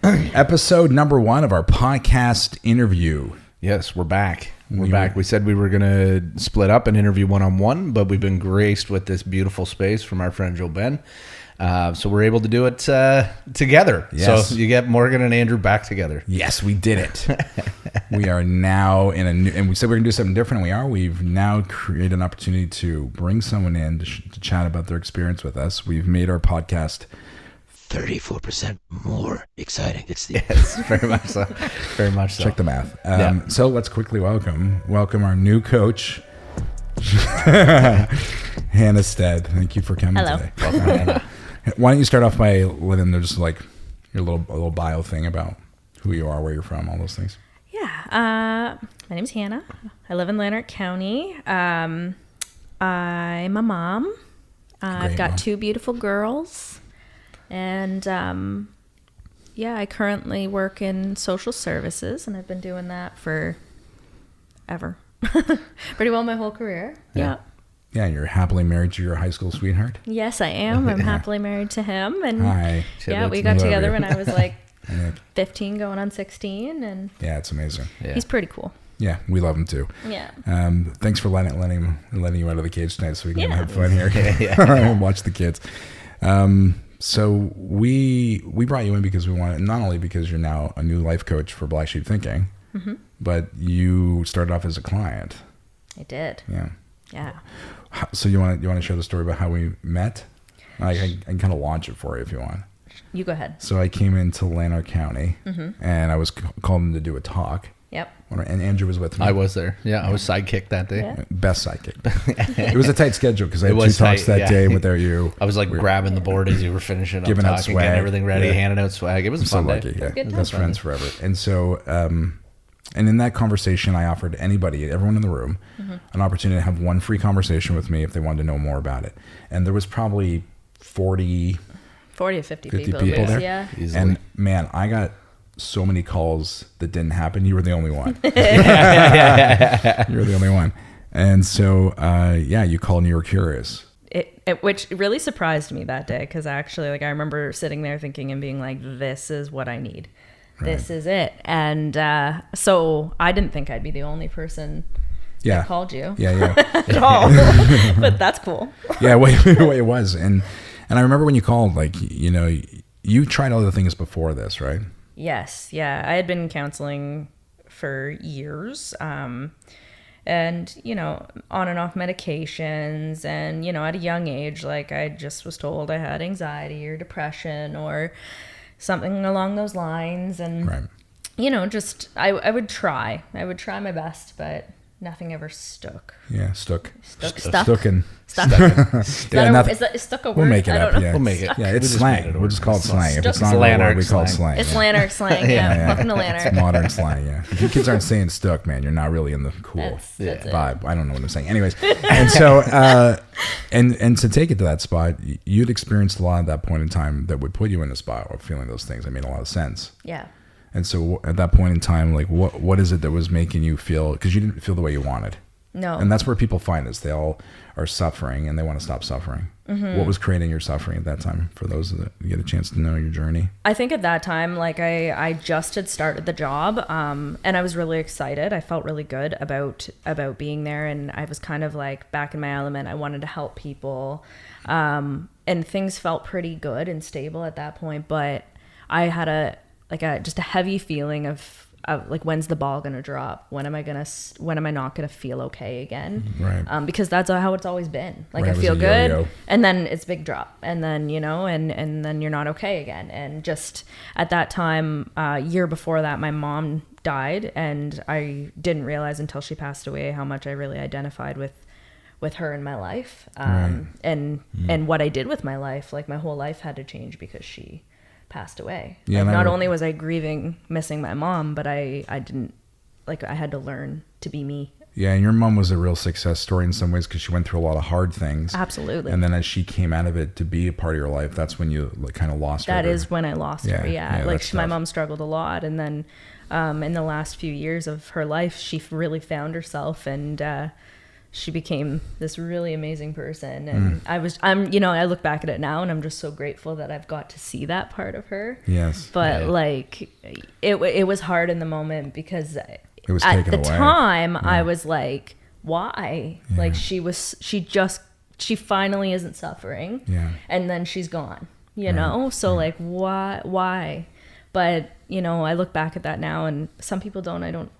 Episode number 1 of our podcast interview. Yes, we're back. We're back. We said we were going to split up and interview one-on-one, but we've been graced with this beautiful space from our friend Joe Ben. So we're able to do it together. Yes. So you get Morgan and Andrew back together. Yes, we did it. We are now in a new, and we said we we're going to do something different. We've now created an opportunity to bring someone in to chat about their experience with us. We've made our podcast 34% more exciting. Yes, very much so. Very much so. Check the math. So let's quickly welcome our new coach, Hannah Stead. Thank you for coming today. Welcome, Hannah. Why don't you start off by letting them just like your little bio thing about who you are, where you're from, all those things. Yeah. My name's Hannah. I live in Lanark County. I'm a mom. I've got 2 beautiful girls. And I currently work in social services, and I've been doing that for ever. Pretty well my whole career. Yeah. Yeah, you're happily married to your high school sweetheart. Yes, I am. I'm happily married to him. And Hi. we got together when I was like 15 going on 16. And yeah, it's amazing. Yeah. He's pretty cool. Yeah, we love him too. Yeah. Thanks for letting you out of the cage tonight so we can have fun here and watch the kids. So we brought you in because we wanted, not only because you're now a new life coach for Black Sheep Thinking, but you started off as a client. I did. Yeah. Yeah. So you want to share the story about how we met? I can kind of launch it for you if you want. You go ahead. So I came into Lanark County and I was called in to do a talk. Yep. And Andrew was with me. I was there. Yeah, I was sidekick that day. Yeah. Best sidekick. It was a tight schedule because I had 2 talks that day without you. I was like grabbing the board as you were finishing up, giving out talking, swag, getting everything ready, handing out swag. It was a fun day. Lucky, yeah. Good Best friends forever. And so, and in that conversation, I offered anybody, everyone in the room, an opportunity to have one free conversation with me if they wanted to know more about it. And there was probably 40 or 50 people there. Yeah. Easily. And man, I got so many calls that didn't happen. You were the only one. You were the only one. And so, you called and you were curious. Which really surprised me that day, because actually, I remember sitting there thinking and being like, this is what I need. Right. This is it. And so I didn't think I'd be the only person that called you. Yeah. At all. But that's cool. Yeah, it was. And I remember when you called, you tried other things before this, right? Yes. Yeah. I had been counseling for years. And, on and off medications. And, at a young age, I just was told I had anxiety or depression or something along those lines. And, I would try. I would try my best, but nothing ever stuck. Yeah, stuck. Stuck. Yeah, nothing. Is stuck a word? We'll make it up. We'll make it. Yeah, it's slang. We'll just call it slang. If it's not a word, we call it slang. It's Lanark slang. Yeah. Welcome to Lanark. It's modern slang. Yeah. If your kids aren't saying stuck, man, you're not really in the cool that's vibe. I don't know what I'm saying. Anyways, and so and to take it to that spot, you'd experienced a lot at that point in time that would put you in the spot of feeling those things. That made a lot of sense. Yeah. And so at that point in time, what is it that was making you feel, because you didn't feel the way you wanted? No. And that's where people find us. They all are suffering and they want to stop suffering. What was creating your suffering at that time, for those that you get a chance to know your journey? I think at that time, I just had started the job, and I was really excited. I felt really good about being there, and I was kind of back in my element. I wanted to help people, and things felt pretty good and stable at that point. But I had just a heavy feeling of when's the ball gonna drop? When am I not gonna feel okay again? Right. Because that's how it's always been. Right, I feel good, yo-yo. and then it's big drop, and then and then you're not okay again. And just at that time, year before that, my mom died, and I didn't realize until she passed away how much I really identified with her in my life, and what I did with my life. My whole life had to change because she passed away. Yeah, not only was I grieving missing my mom, but I didn't I had to learn to be me. Yeah, and your mom was a real success story in some ways because she went through a lot of hard things. Absolutely. And then as she came out of it to be a part of your life, that's when you kind of lost her. That is when I lost her. Yeah. My tough. Mom struggled a lot, and then in the last few years of her life, she really found herself, and she became this really amazing person. And I look back at it now and I'm just so grateful that I've got to see that part of her. Yes. But like, it was hard in the moment because it was at taken the away. time I was like, why? Yeah. Like she finally isn't suffering. Yeah. And then she's gone, you know? So like, why? But, you know, I look back at that now and some people I don't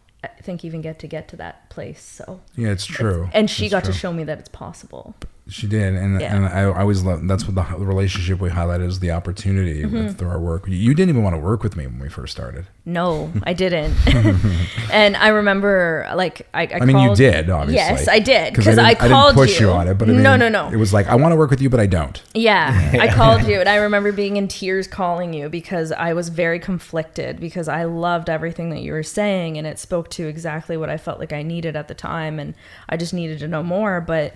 think even get to that place. So yeah, it's true. And she it's got true. to show me that it's possible. She did, and I always love, that's what the relationship we highlighted is, the opportunity through our work. You didn't even want to work with me when we first started. No, I didn't. And I remember, like, I mean, called, you did, obviously. Yes, I did, because I called didn't push you on it, but I mean, no. It was like, I want to work with you, but I don't. Yeah, I called you, and I remember being in tears calling you because I was very conflicted because I loved everything that you were saying, and it spoke to exactly what I felt like I needed at the time, and I just needed to know more. But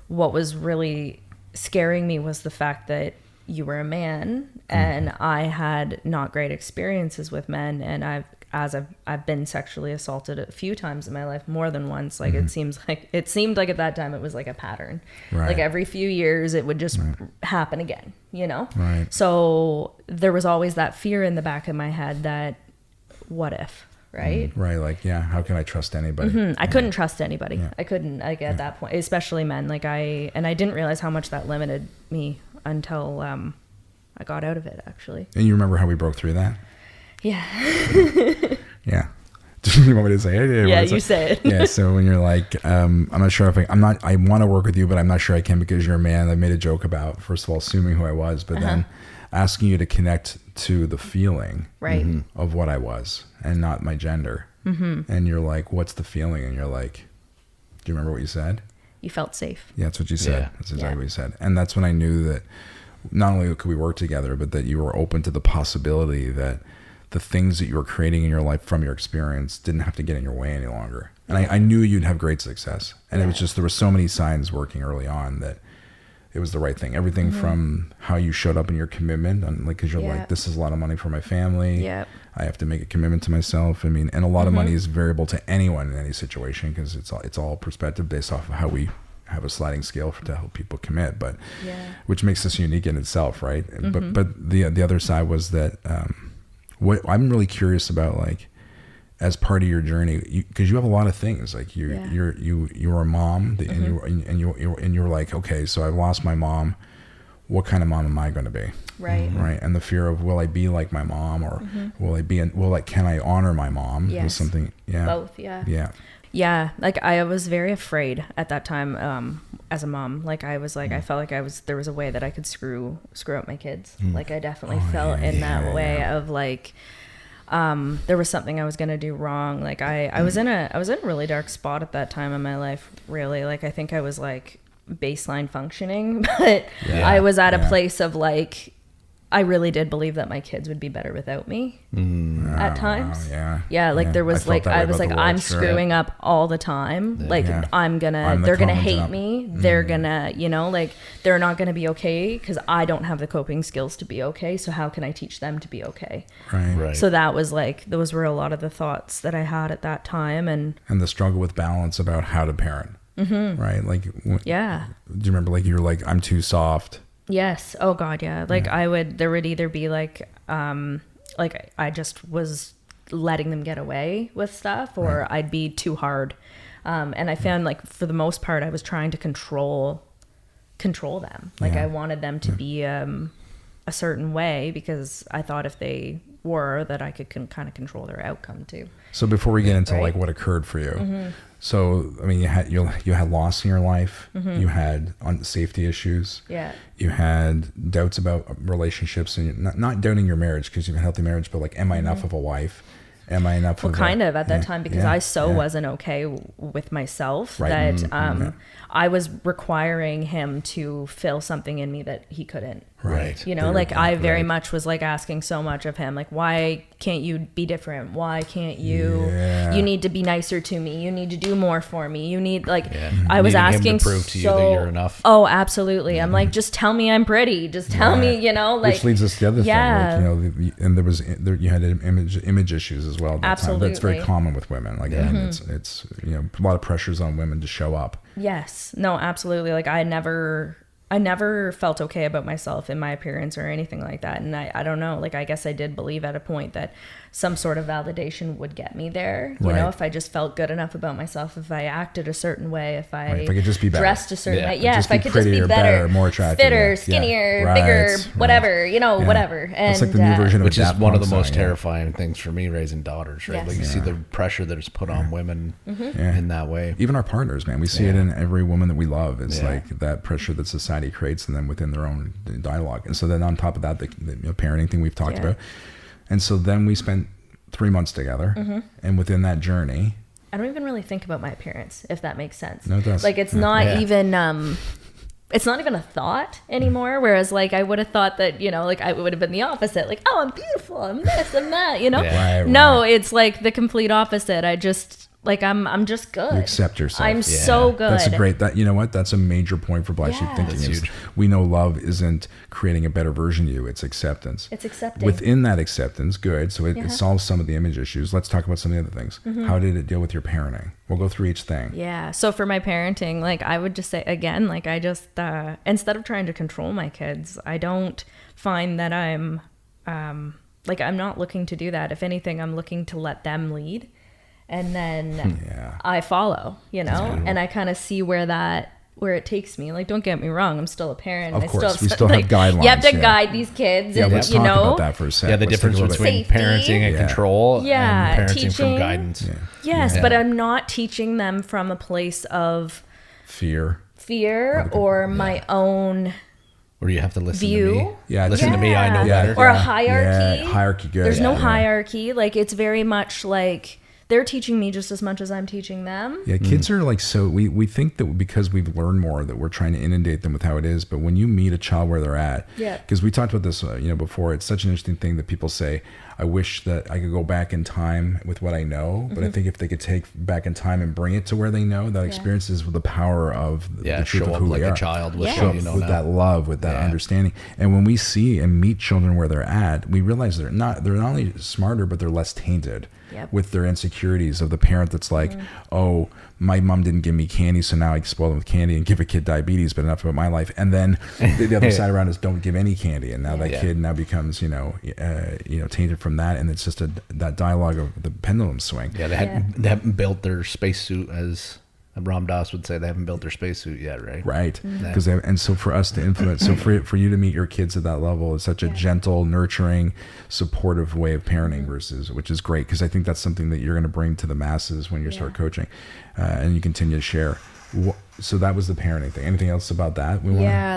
what was really scaring me was the fact that you were a man and I had not great experiences with men, and I've been sexually assaulted a few times in my life, more than once. Like it seemed like at that time it was like a pattern. Right. Like every few years it would just happen again, you know? Right. So there was always that fear in the back of my head that what if, right? Right. Like, yeah, how can I trust anybody? I couldn't trust anybody. Yeah. I couldn't, like, at that point, especially men. Like, I didn't realize how much that limited me until I got out of it, actually. And you remember how we broke through that? Yeah. Yeah. Do you want me to say it? Yeah, you say it. Yeah. So when you're like, I'm not sure if I want to work with you, but I'm not sure I can because you're a man. I made a joke about, first of all, assuming who I was, but then asking you to connect to the feeling of what I was and not my gender. And you're like, what's the feeling? And you're like, do you remember what you said? You felt safe. Yeah, that's what you said. Yeah. That's exactly what you said. And that's when I knew that not only could we work together, but that you were open to the possibility that the things that you were creating in your life from your experience didn't have to get in your way any longer. And I knew you'd have great success. And it was just, there were so many signs working early on that it was the right thing. Everything from how you showed up in your commitment, and like, cause you're like, this is a lot of money for my family. Yep. I have to make a commitment to myself. I mean, and a lot of money is variable to anyone in any situation, because it's all perspective based off of how we have a sliding scale to help people commit, but which makes us unique in itself, right? But the other side was that what I'm really curious about, like, as part of your journey, because you have a lot of things, like you're a mom, and you're like, okay, so I've lost my mom. What kind of mom am I going to be? Right. And the fear of, will I be like my mom, or can I honor my mom? Yes. Was something. Yeah. Both. Yeah. Like I was very afraid at that time, as a mom. Like I was like, I felt like there was a way that I could screw up my kids. Like I definitely felt in that way of like, there was something I was going to do wrong. Like I was in a really dark spot at that time in my life, really. Like I think I was like baseline functioning, but I was at a place of like, I really did believe that my kids would be better without me at times. Like there was like, I was like, I'm screwing up all the time. Like they're gonna hate me. They're gonna, you know, like they're not gonna be okay because I don't have the coping skills to be okay. So how can I teach them to be okay? Right. So that was like, those were a lot of the thoughts that I had at that time. And the struggle with balance about how to parent. Right. Like, do you remember, like, you were like, I'm too soft. Yes. Oh God. Yeah. Like there would either be like I just was letting them get away with stuff, or I'd be too hard. And I found like for the most part, I was trying to control them. Like I wanted them to be a certain way because I thought if they were, that I could kind of control their outcome too. So before we get into like what occurred for you, so I mean, you had loss in your life, you had safety issues, you had doubts about relationships, and not doubting your marriage because you have a healthy marriage, but like, am I enough of a wife? Am I enough? Well, kind of at that time, because I wasn't okay with myself that I was requiring him to fill something in me that he couldn't. Right. You know, like I very much was like asking so much of him, like, why can't you be different? Why can't you? You need to be nicer to me. You need to do more for me. You need I was asking him to prove to you that you're enough. Oh, absolutely. I'm like, just tell me I'm pretty. Just tell me, you know, like. Which leads us to the other thing. Like, you know, and you had image issues as well. At that time. That's very common with women. Like, it's a lot of pressures on women to show up. Yes. No, absolutely. Like I never felt okay about myself in my appearance or anything like that. And I don't know, like, I guess I did believe at a point that some sort of validation would get me there. You know, if I just felt good enough about myself, if I acted a certain way, if I could just be better. Dressed a certain way. Yeah, if I could just be better, more attractive, fitter, skinnier, bigger, whatever, whatever. And it's like the new version of which is one of the most terrifying things for me raising daughters, right? Yes. Like you see the pressure that is put on women in that way. Even our partners, man, we see it in every woman that we love. It's like that pressure that society creates in them within their own dialogue. And so then on top of that, the parenting thing we've talked about. And so then we spent 3 months together, and within that journey, I don't even really think about my appearance, if that makes sense. No, it does. Like it's not even it's not even a thought anymore. Whereas like I would have thought that, like I would have been the opposite. Like, oh, I'm beautiful, I'm this, I'm that, No, it's like the complete opposite. I just like I'm just good. You accept yourself. I'm so good. That's a great. That's a major point for Black Sheep thinking. Is huge. We know love isn't creating a better version of you. It's acceptance. It's accepting. Within that acceptance, good. So it solves some of the image issues. Let's talk about some of the other things. How did it deal with your parenting? We'll go through each thing. Yeah. So for my parenting, like I would just say again, like I just instead of trying to control my kids, I don't find that I'm like I'm not looking to do that. If anything, I'm looking to let them lead. And then I follow, and I kind of see where it takes me. Like, don't get me wrong, I'm still a parent. Of course, we still have guidelines. You have to guide these kids. Yeah, let's talk about that for a second. Yeah, the difference between parenting and control and parenting teaching, from guidance. Yes, but I'm not teaching them from a place of fear or my own or you have to listen view. To me. Yeah, listen to me, I know better. Or a hierarchy. Yeah, hierarchy, good. There's no hierarchy. Like, it's very much like they're teaching me just as much as I'm teaching them. Yeah, kids are like, so we think that because we've learned more that we're trying to inundate them with how it is. But when you meet a child where they're at, because we talked about this, before, it's such an interesting thing that people say, I wish that I could go back in time with what I know. But I think if they could take back in time and bring it to where they know, that experience is with the power of the truth of who like they are. A child with, with that love, with that understanding. And when we see and meet children where they're at, we realize they're not only smarter, but they're less tainted. With their insecurities of the parent that's like, oh, my mom didn't give me candy, so now I spoil them with candy and give a kid diabetes, but enough about my life. And then the other side around is don't give any candy, and now that kid now becomes tainted from that, and it's just that dialogue of the pendulum swing. Yeah, they haven't built their spacesuit, as Ram Dass would say. They haven't built their spacesuit yet, right? Right. Because and so for us to influence, so for you to meet your kids at that level is such a gentle, nurturing, supportive way of parenting which is great, because I think that's something that you're going to bring to the masses when you start coaching, and you continue to share. So that was the parenting thing. Anything else about that?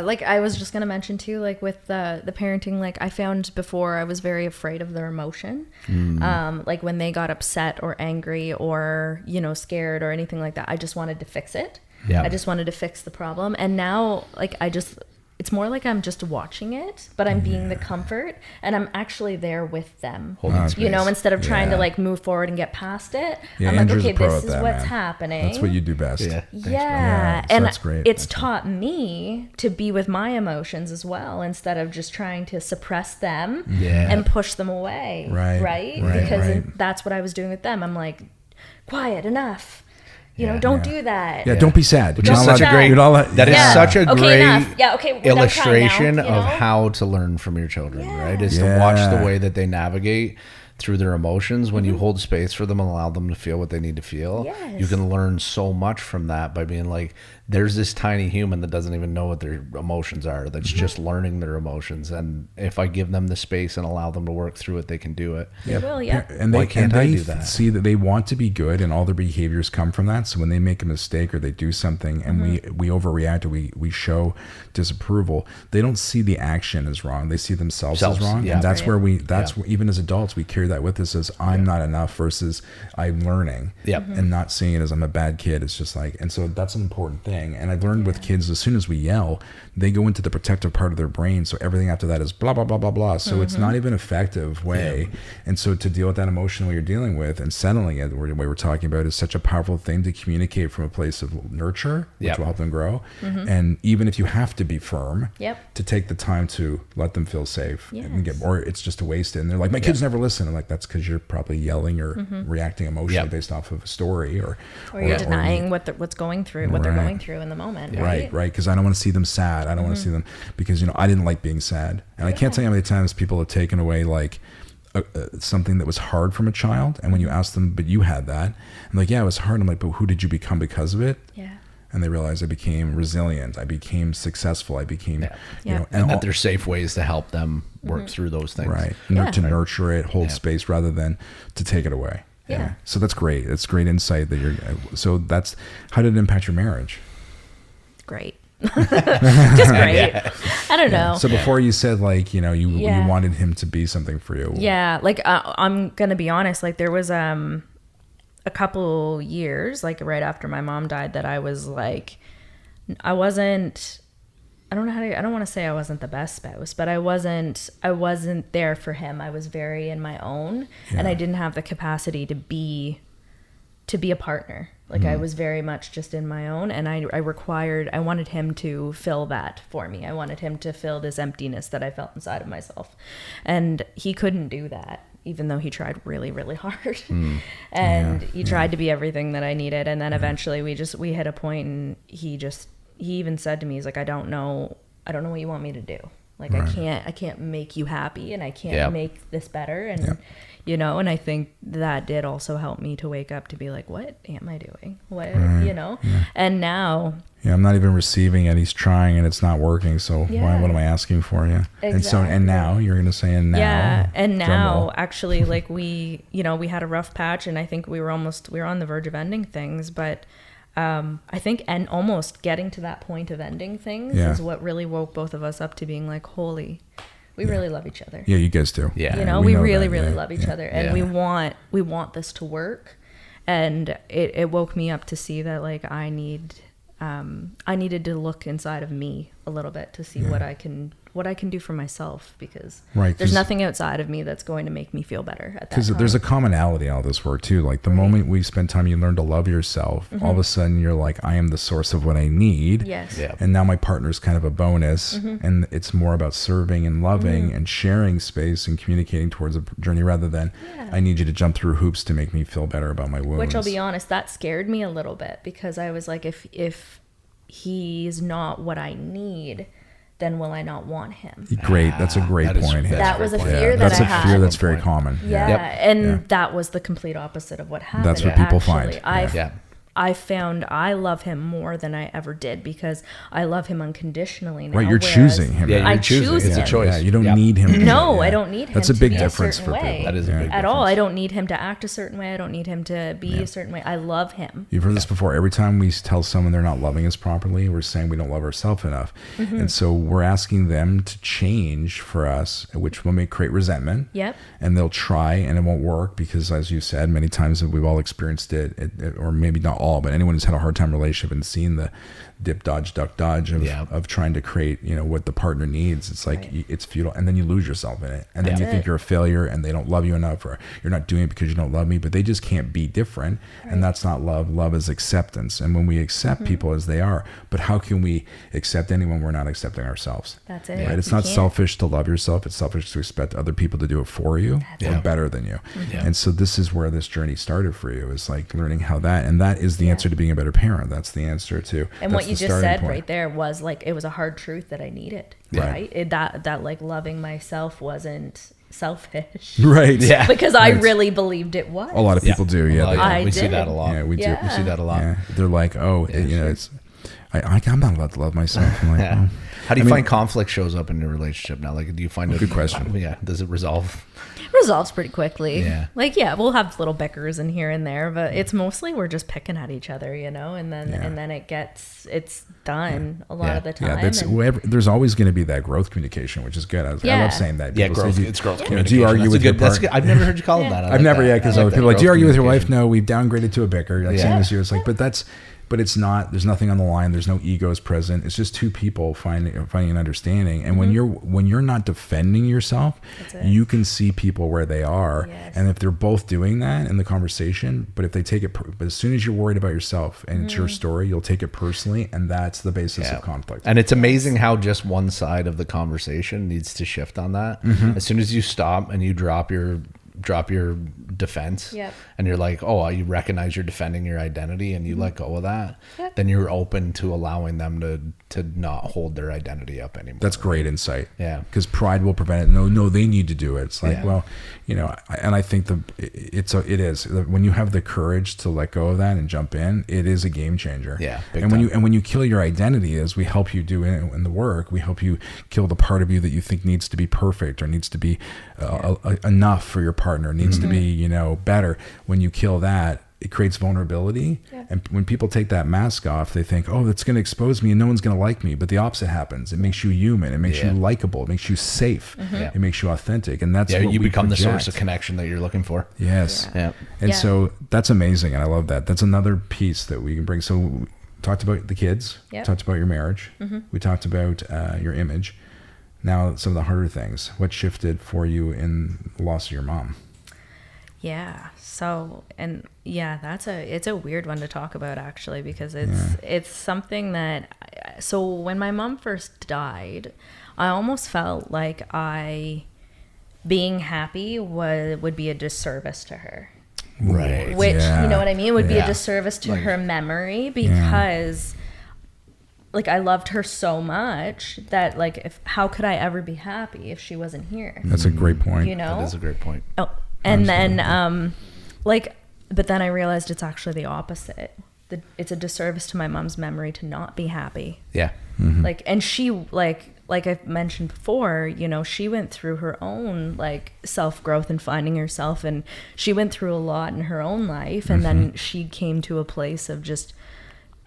Like I was just going to mention too, like with the parenting, like I found before I was very afraid of their emotion. Like when they got upset or angry or, scared or anything like that, I just wanted to fix it. Yeah. I just wanted to fix the problem. And now like it's more like I'm just watching it, but I'm being the comfort, and I'm actually there with them, instead of trying to like move forward and get past it. I'm like, okay, this is what's happening. That's what you do best. Yeah. And that's great. It's taught me to be with my emotions as well, instead of just trying to suppress them and push them away. Right. Because that's what I was doing with them. I'm like, quiet, enough. Don't do that. Yeah, don't be sad. Which is such a great. That is such a great illustration of how to learn from your children. Right, is to watch the way that they navigate through their emotions. When you hold space for them and allow them to feel what they need to feel, you can learn so much from that by being like, there's this tiny human that doesn't even know what their emotions are, that's just learning their emotions, and if I give them the space and allow them to work through it, they can do it. They will. And why can't they do that? See that they want to be good, and all their behaviors come from that. So when they make a mistake or they do something and we overreact or we show disapproval, they don't see the action as wrong, they see themselves as wrong. And that's where even as adults we carry that with us as I'm not enough versus I'm learning, and not seeing it as I'm a bad kid. It's just like, and so that's an important thing. And I've learned with kids, as soon as we yell, they go into the protective part of their brain, so everything after that is blah blah blah blah blah. So it's not even an effective way. And so to deal with that emotion you're dealing with and settling it, the way we're talking about, is such a powerful thing to communicate from a place of nurture, which will help them grow. And even if you have to be firm, to take the time to let them feel safe and or it's just a waste. And they're like, my kids never listen. I'm like, that's because you're probably yelling or reacting emotionally based off of a story, or you're denying what's going through, what they're going through in the moment. Right. Because I don't want to see them sad. I don't want to see them, because, I didn't like being sad. And I can't tell you how many times people have taken away like something that was hard from a child. And when you ask them, but you had that, I'm like, yeah, it was hard. I'm like, but who did you become because of it? Yeah. And they realize I became resilient. I became successful. I became, and that there's safe ways to help them work through those things. Right. To nurture it, hold space rather than to take it away. Yeah. So that's great. It's great insight that so that's, how did it impact your marriage? Great. Just great. I don't know. So before you said like, you wanted him to be something for you. Yeah. Like, I'm going to be honest. Like there was, a couple years, like right after my mom died, that I was like, I don't want to say I wasn't the best spouse, but I wasn't there for him. I was very in my own, and I didn't have the capacity to be a partner. Like I was very much just in my own, and I wanted him to fill that for me. I wanted him to fill this emptiness that I felt inside of myself, and he couldn't do that, even though he tried really, really hard. And he tried to be everything that I needed. And then eventually we hit a point, and he even said to me, he's like, I don't know what you want me to do. Like, I can't make you happy, and I can't make this better. And, and I think that did also help me to wake up to be like, what am I doing? What, and now, I'm not even receiving it. He's trying and it's not working. So what am I asking for you? Exactly. And now you're going to say, and now. Yeah. And now actually, like we had a rough patch, and I think we were on the verge of ending things, but I think, and almost getting to that point of ending things is what really woke both of us up to being like, holy, we really love each other. Yeah. You guys do. Yeah. We really, really love each other, and we want this to work. And it woke me up to see that like I needed to look inside of me a little bit to see what I can do for myself, because there's nothing outside of me that's going to make me feel better at that time. Because there's a commonality in all this work too. Like the moment we spend time, you learn to love yourself. All of a sudden you're like, I am the source of what I need. Yes. Yeah. And now my partner's kind of a bonus, and it's more about serving and loving and sharing space and communicating towards a journey, rather than I need you to jump through hoops to make me feel better about my wounds. Which, I'll be honest, that scared me a little bit, because I was like, if he's not what I need, then will I not want him? Great. That's a great point. That was a fear that I had. That's a fear that's very common. That was the complete opposite of what happened. That's what people find. I found I love him more than I ever did, because I love him unconditionally now. Right, you're choosing him. Yeah, you're choosing. It's a choice. Yeah, you don't need him. No, I don't need him. That's a big to be difference a for way. people. That is a big difference. At all. I don't need him to act a certain way. I don't need him to be a certain way. I love him. You've heard this before. Every time we tell someone they're not loving us properly, we're saying we don't love ourselves enough. And so we're asking them to change for us, which may create resentment. Yep. And they'll try, and it won't work, because, as you said, many times we've all experienced it, or maybe not all, but anyone who's had a hard time relationship and seen the dip, dodge, duck, dodge of trying to create, what the partner needs. It's like, it's futile. And then you lose yourself in it. And then you think you're a failure, and they don't love you enough, or you're not doing it because you don't love me, but they just can't be different. And that's not love. Love is acceptance. And when we accept people as they are, but how can we accept anyone we're not accepting ourselves? That's it. Right? It's not selfish to love yourself. It's selfish to expect other people to do it for you or better than you. And so this is where this journey started for you, is like learning how and that is the answer to being a better parent. That's the answer to. And what you just said right there was like, it was a hard truth that I needed. Right. That like loving myself wasn't selfish. Right. Yeah. Because I really believed it was. A lot of people do. Yeah. We see that a lot. Yeah, we do. We see that a lot. Yeah. They're like, it's. I'm not allowed to love myself. I'm like, How do you find conflict shows up in a relationship now? Like, do you find good question? Yeah. Does it resolve? Resolves pretty quickly. Yeah. Like, we'll have little bickers in here and there, but it's mostly we're just picking at each other, and then it's done a lot of the time. Yeah, there's always going to be that growth communication, which is good. I love saying that. Yeah, growth. It's growth communication. Do you argue with your partner? I've never heard you call it that. I've never, because other people are like, do you argue with your wife? No, we've downgraded to a bicker. Like same as you. It's like, but it's not. There's nothing on the line. There's no egos present. It's just two people finding an understanding. And when you're not defending yourself, you can see people where they are. Yes. And if they're both doing that in the conversation, but if they take it, but as soon as you're worried about yourself and it's your story, you'll take it personally, and that's the basis of conflict. And it's amazing how just one side of the conversation needs to shift on that. As soon as you stop and you drop your drop your defense, and you're like, oh, you recognize you're defending your identity, and you let go of that, then you're open to allowing them to not hold their identity up anymore. That's great insight. Yeah, because pride will prevent it. No, they need to do it. It's like, well, you know, and I think it is when you have the courage to let go of that and jump in, it is a game changer. Yeah, and when you kill your identity, as we help you do in the work, we help you kill the part of you that you think needs to be perfect or needs to be enough for your partner, needs to be, you know, better. When you kill that, it creates vulnerability. And when people take that mask off, they think, oh, that's going to expose me and no one's going to like me. But the opposite happens. It makes you human. It makes you likable. It makes you safe. It makes you authentic. And that's what you we become project. The source of connection that you're looking for. Yes. And so that's amazing. And I love that. That's another piece that we can bring. So we talked about the kids, talked about your marriage. We talked about your image. Now, some of the harder things. What shifted for you in the loss of your mom? Yeah. So, and it's a weird one to talk about actually, because it's something that, so when my mom first died, I almost felt like being happy would be a disservice to her. Right. Which, you know what I mean? Would be a disservice to her memory, because like I loved her so much that like, how could I ever be happy if she wasn't here? That's a great point. You know? That is a great point. Oh, and then, but then I realized it's actually the opposite. It's a disservice to my mom's memory to not be happy. Yeah. Like, and she, like I've mentioned before, you know, she went through her own like self-growth and finding herself, and she went through a lot in her own life. And then she came to a place of just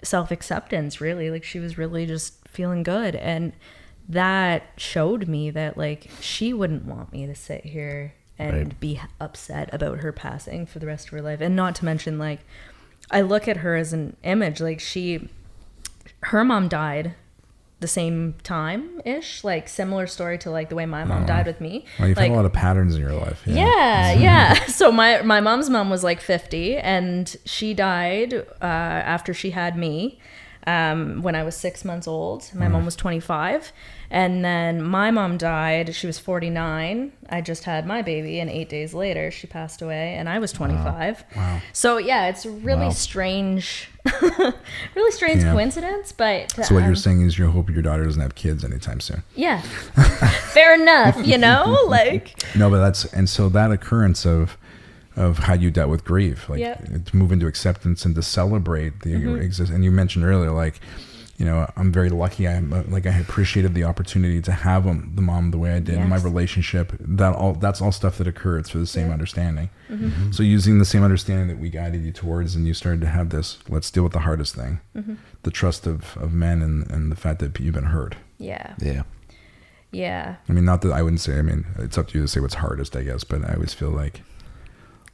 self-acceptance, really. Like she was really just feeling good. And that showed me that like, she wouldn't want me to sit here and be upset about her passing for the rest of her life. And not to mention, like, I look at her as an image, like her mom died the same time-ish, like similar story to like the way my mom died with me. Well, you've like, had a lot of patterns in your life. Yeah. So my mom's mom was like 50, and she died after she had me when I was 6 months old. My mom was 25. And then my mom died. She was 49. I just had my baby, and 8 days later she passed away, and I was 25. Wow. So yeah, it's a really strange, really strange coincidence. But so what you're saying is you hope your daughter doesn't have kids anytime soon. Yeah, fair enough. You know, like no, but so that occurrence of how you dealt with grief, like to move into acceptance and to celebrate the exist. And you mentioned earlier, like, you know, I'm very lucky. I appreciated the opportunity to have the mom the way I did in my relationship. That's all stuff that occurred through the same understanding. So using the same understanding that we guided you towards, and you started to have this, let's deal with the hardest thing, the trust of men and the fact that you've been heard. Yeah. I mean, not that I wouldn't say, I mean, it's up to you to say what's hardest, I guess, but I always feel like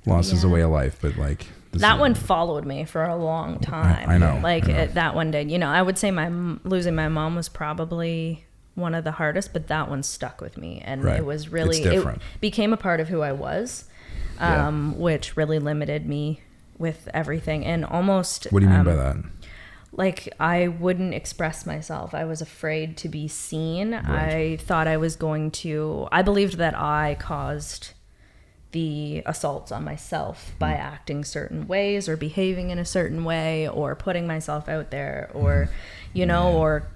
loss is a way of life, but like that one followed me for a long time. I know. That one did. You know, I would say losing my mom was probably one of the hardest, but that one stuck with me, and it was really it became a part of who I was, which really limited me with everything. And almost what do you mean by that? Like, I wouldn't express myself. I was afraid to be seen. I thought I believed that I caused the assaults on myself by acting certain ways or behaving in a certain way or putting myself out there or, you know, or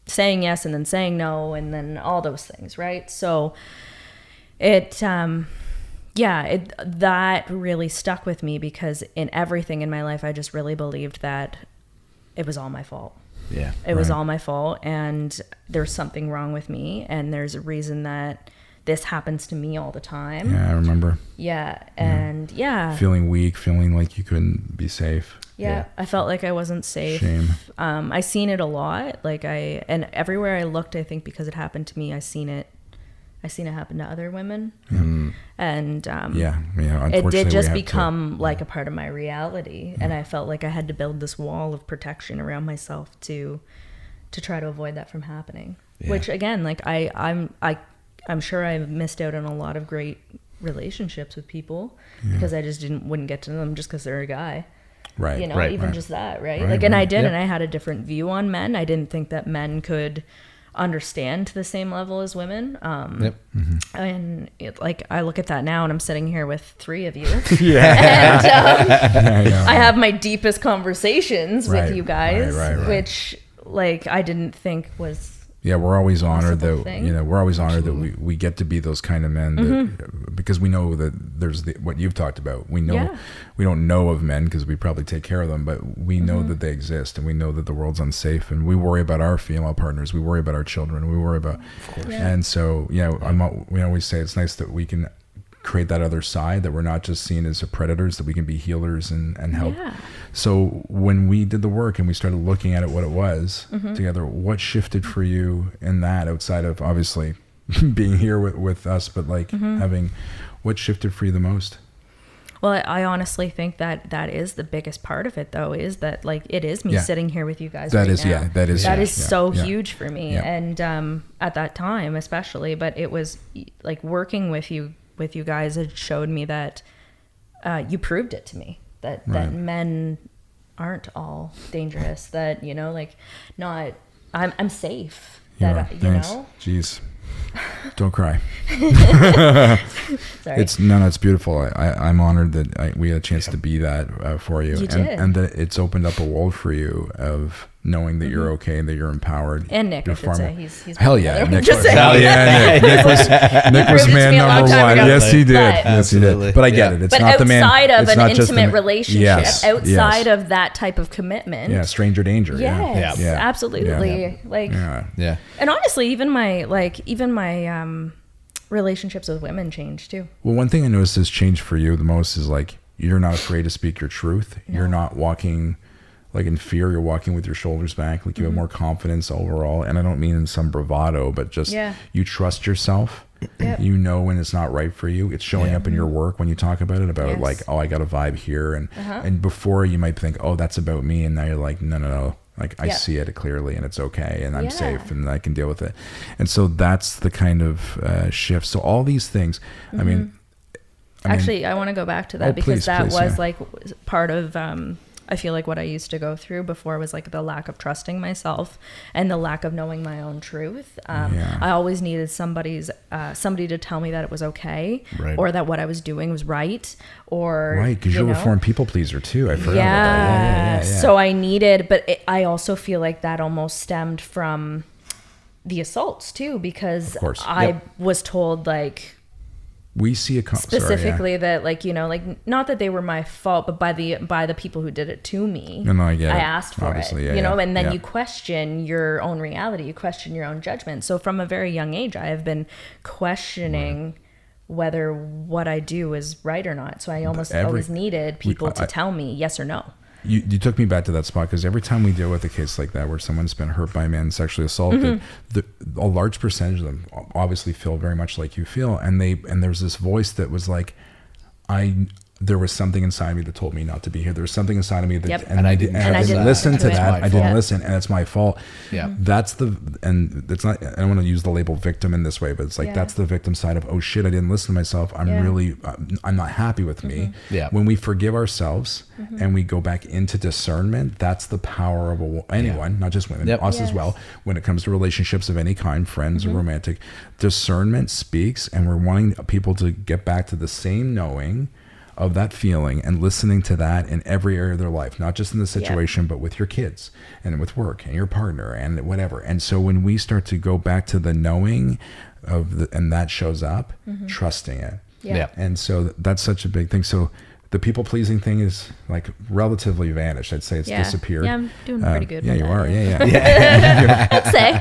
saying yes and then saying no and then all those things, right? So that really stuck with me, because in everything in my life, I just really believed that it was all my fault. Yeah. It was all my fault, and there's something wrong with me, and there's a reason that this happens to me all the time. Yeah, I remember. Yeah, and feeling weak, feeling like you couldn't be safe. Yeah, I felt like I wasn't safe. Shame. I seen it a lot. And everywhere I looked, I think because it happened to me, I seen it happen to other women. And it did just become like a part of my reality. And I felt like I had to build this wall of protection around myself to try to avoid that from happening. Which again, like I'm sure I missed out on a lot of great relationships with people because I just wouldn't get to them just because they're a guy. Right. You know, just that, right? Like, and I did, and I had a different view on men. I didn't think that men could understand to the same level as women. And I look at that now and I'm sitting here with 3 of you. And I have my deepest conversations with you guys, which like I didn't think was. Yeah, we're always honored that we get to be those kind of men that, because we know that there's what you've talked about. We know we don't know of men because we probably take care of them, but we know that they exist, and we know that the world's unsafe, and we worry about our female partners, we worry about our children, we worry about, and so we always say it's nice that we can create that other side, that we're not just seen as predators, that we can be healers and help. So when we did the work and we started looking at it, what it was together, what shifted for you in that, outside of obviously being here with us, but like what shifted for you the most? Well, I honestly think that is the biggest part of it, though, is that like it is me sitting here with you guys. That is so huge for me. And at that time especially, but it was like working with you guys, it showed me that you proved it to me that men aren't all dangerous, that like not I'm safe, that jeez, don't cry. Sorry. It's beautiful. I'm honored that we had a chance to be that for you, and that it's opened up a world for you of knowing that you're okay and that you're empowered. And Nick, I should say, he's hell yeah, Nick. Nick was man number 1. Yes, he did. Yes, he did. But I get it. It's not the man. Outside of an intimate relationship, outside of that type of commitment. Stranger danger. Yes, absolutely. And honestly, even my relationships with women changed too. Well, one thing I noticed has changed for you the most is like you're not afraid to speak your truth. No. You're not walking like in fear, you're walking with your shoulders back, like you have more confidence overall. And I don't mean in some bravado, but just you trust yourself. You know when it's not right for you. It's showing up in your work when you talk about it, about like, oh, I got a vibe here. And before you might think, oh, that's about me. And now you're like, no. Like I see it clearly and it's okay and I'm safe and I can deal with it. And so that's the kind of shift. So all these things, Actually, I want to go back to that because that was like part of, I feel like what I used to go through before was like the lack of trusting myself and the lack of knowing my own truth. I always needed somebody to tell me that it was okay, or that what I was doing was right, or because you're a reformed people pleaser too. I forgot about that. Yeah. So I needed, but I also feel like that almost stemmed from the assaults too, because I was told like. We see specifically that like like not that they were my fault, but by the people who did it to me. No, I get it. I asked for it, and then you question your own reality, you question your own judgment. So from a very young age, I have been questioning whether what I do is right or not. So I almost always needed people to tell me yes or no. You took me back to that spot because every time we deal with a case like that where someone's been hurt by a man, sexually assaulted, a large percentage of them obviously feel very much like you feel, and there's this voice that was like, there was something inside me that told me not to be here. There was something inside of me that, and I didn't listen to that. I didn't listen, and it's my fault. Yeah, and it's not. I don't want to use the label victim in this way, but it's like that's the victim side of, oh shit, I didn't listen to myself. I'm not happy with me. Yeah. When we forgive ourselves and we go back into discernment, that's the power of anyone, not just women, us as well. When it comes to relationships of any kind, friends or romantic, discernment speaks, and we're wanting people to get back to the same knowing of that feeling and listening to that in every area of their life, not just in the situation, but with your kids and with work and your partner and whatever. And so when we start to go back to the knowing and that shows up, trusting it. Yeah. And so that's such a big thing. So the people pleasing thing is like relatively vanished. I'd say it's disappeared. Yeah, I'm doing pretty good. Yeah, you are. Yeah. I'd say.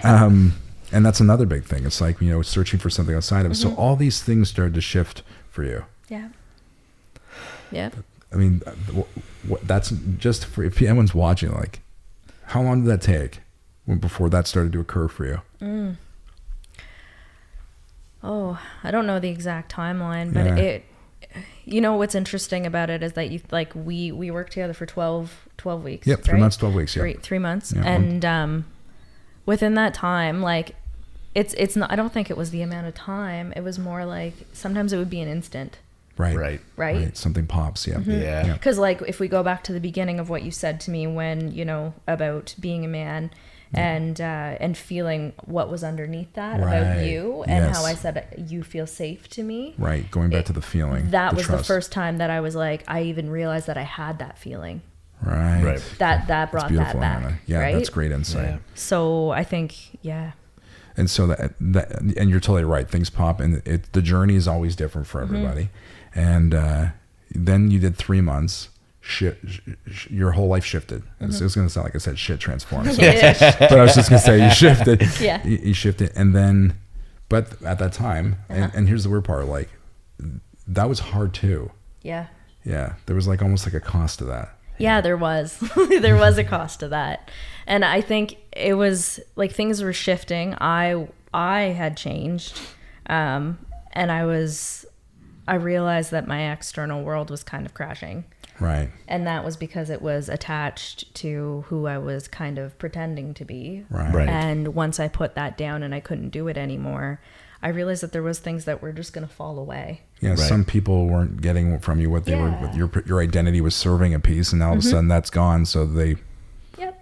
And that's another big thing. It's like, searching for something outside of it. So all these things started to shift for you. Yeah. Yeah. I mean, that's just for if anyone's watching, like, how long did that take before that started to occur for you? Oh, I don't know the exact timeline, but what's interesting about it is that we worked together for 12 weeks. Yep. 3 months, 12 weeks. Yeah. 3 months. Yeah. And, within that time, like it's not, I don't think it was the amount of time. It was more like, sometimes it would be an instant. Right. Something pops. Yeah. Yeah. Because like if we go back to the beginning of what you said to me when about being a man and feeling what was underneath that about you, and how I said you feel safe to me. Right. Going back to the feeling. That was the first time that I was like, I even realized that I had that feeling. Right. That brought that back. Hannah. Yeah, right? That's great insight. Yeah. So I think, And so that and you're totally right. Things pop, and the journey is always different for everybody. And then you did 3 months. Your whole life shifted. It's going to sound like I said shit transformed. So but I was just going to say you shifted. Yeah. You shifted, and then, but at that time, and here's the weird part, like that was hard too. Yeah. Yeah. There was like almost like a cost to that. Yeah, there was. There was a cost to that. And I think it was like things were shifting. I had changed. And I realized that my external world was kind of crashing. Right. And that was because it was attached to who I was kind of pretending to be. Right. And once I put that down and I couldn't do it anymore, I realized that there was things that were just going to fall away. Yeah, some people weren't getting from you what they were. What your identity was serving a piece, and now all of a sudden that's gone. So they're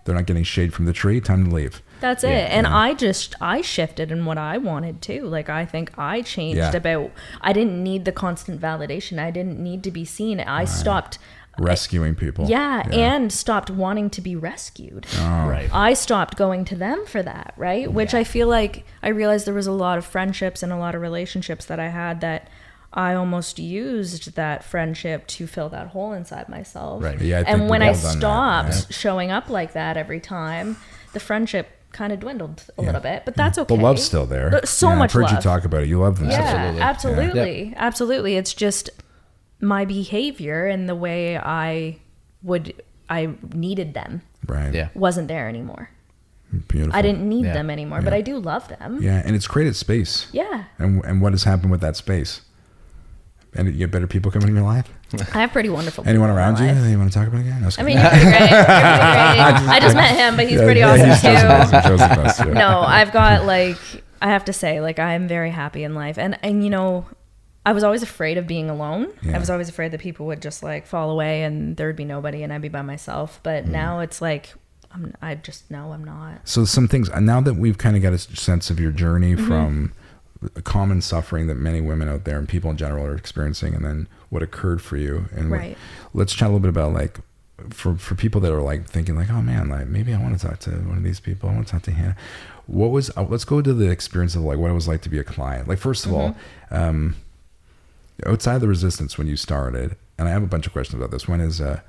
not getting shade from the tree. Time to leave. That's it. And I shifted in what I wanted too. Like I think I changed about. I didn't need the constant validation. I didn't need to be seen. I stopped rescuing people. Yeah, and stopped wanting to be rescued. Right. I stopped going to them for that, right? Which I feel like I realized there was a lot of friendships and a lot of relationships that I had that I almost used that friendship to fill that hole inside myself. Right. Yeah, and when I stopped showing up like that every time, the friendship kind of dwindled a little bit, but that's okay. The love's still there. But so much love. I've heard love. you talk about it. You love them. Absolutely. Absolutely. It's just my behavior and the way I needed them wasn't there anymore. Beautiful. I didn't need them anymore, but I do love them. Yeah, and it's created space. Yeah. And what has happened with that space? And you get better people coming in your life? I have pretty wonderful people. Anyone around you that you want to talk about again? I mean, you're pretty great. You're pretty great. I just met him, but he's pretty awesome too. No, I've got I have to say, I'm very happy in life. And you know, I was always afraid of being alone. I was always afraid that people would just fall away and there would be nobody and I'd be by myself. But now it's I just know I'm not. So some things, now that we've kind of got a sense of your journey from a common suffering that many women out there and people in general are experiencing, and then what occurred for you, and let's chat a little bit about for people that are thinking oh man, maybe I want to talk to one of these people. I want to talk to Hannah. What was let's go to the experience of what it was like to be a client. First of all, outside the resistance when you started, and I have a bunch of questions about this. One is, did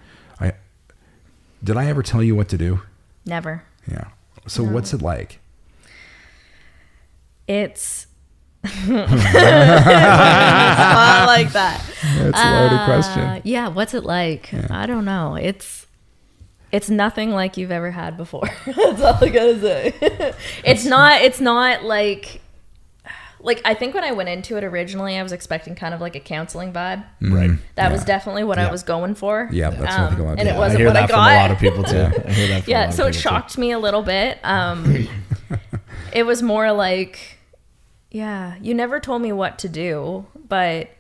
I ever tell you what to do? Never. Yeah. So what's it like? It's I like that. That's a loaded question. Yeah, what's it like? Yeah. I don't know. It's nothing like you've ever had before. That's all I gotta say. It's not like I think when I went into it originally, I was expecting kind of a counseling vibe. Right. That was definitely what I was going for. Yeah, that's what I think a lot of and people. it wasn't what I got. From a lot of people too. I hear that from a lot of so it people shocked me a little bit. It was more you never told me what to do, but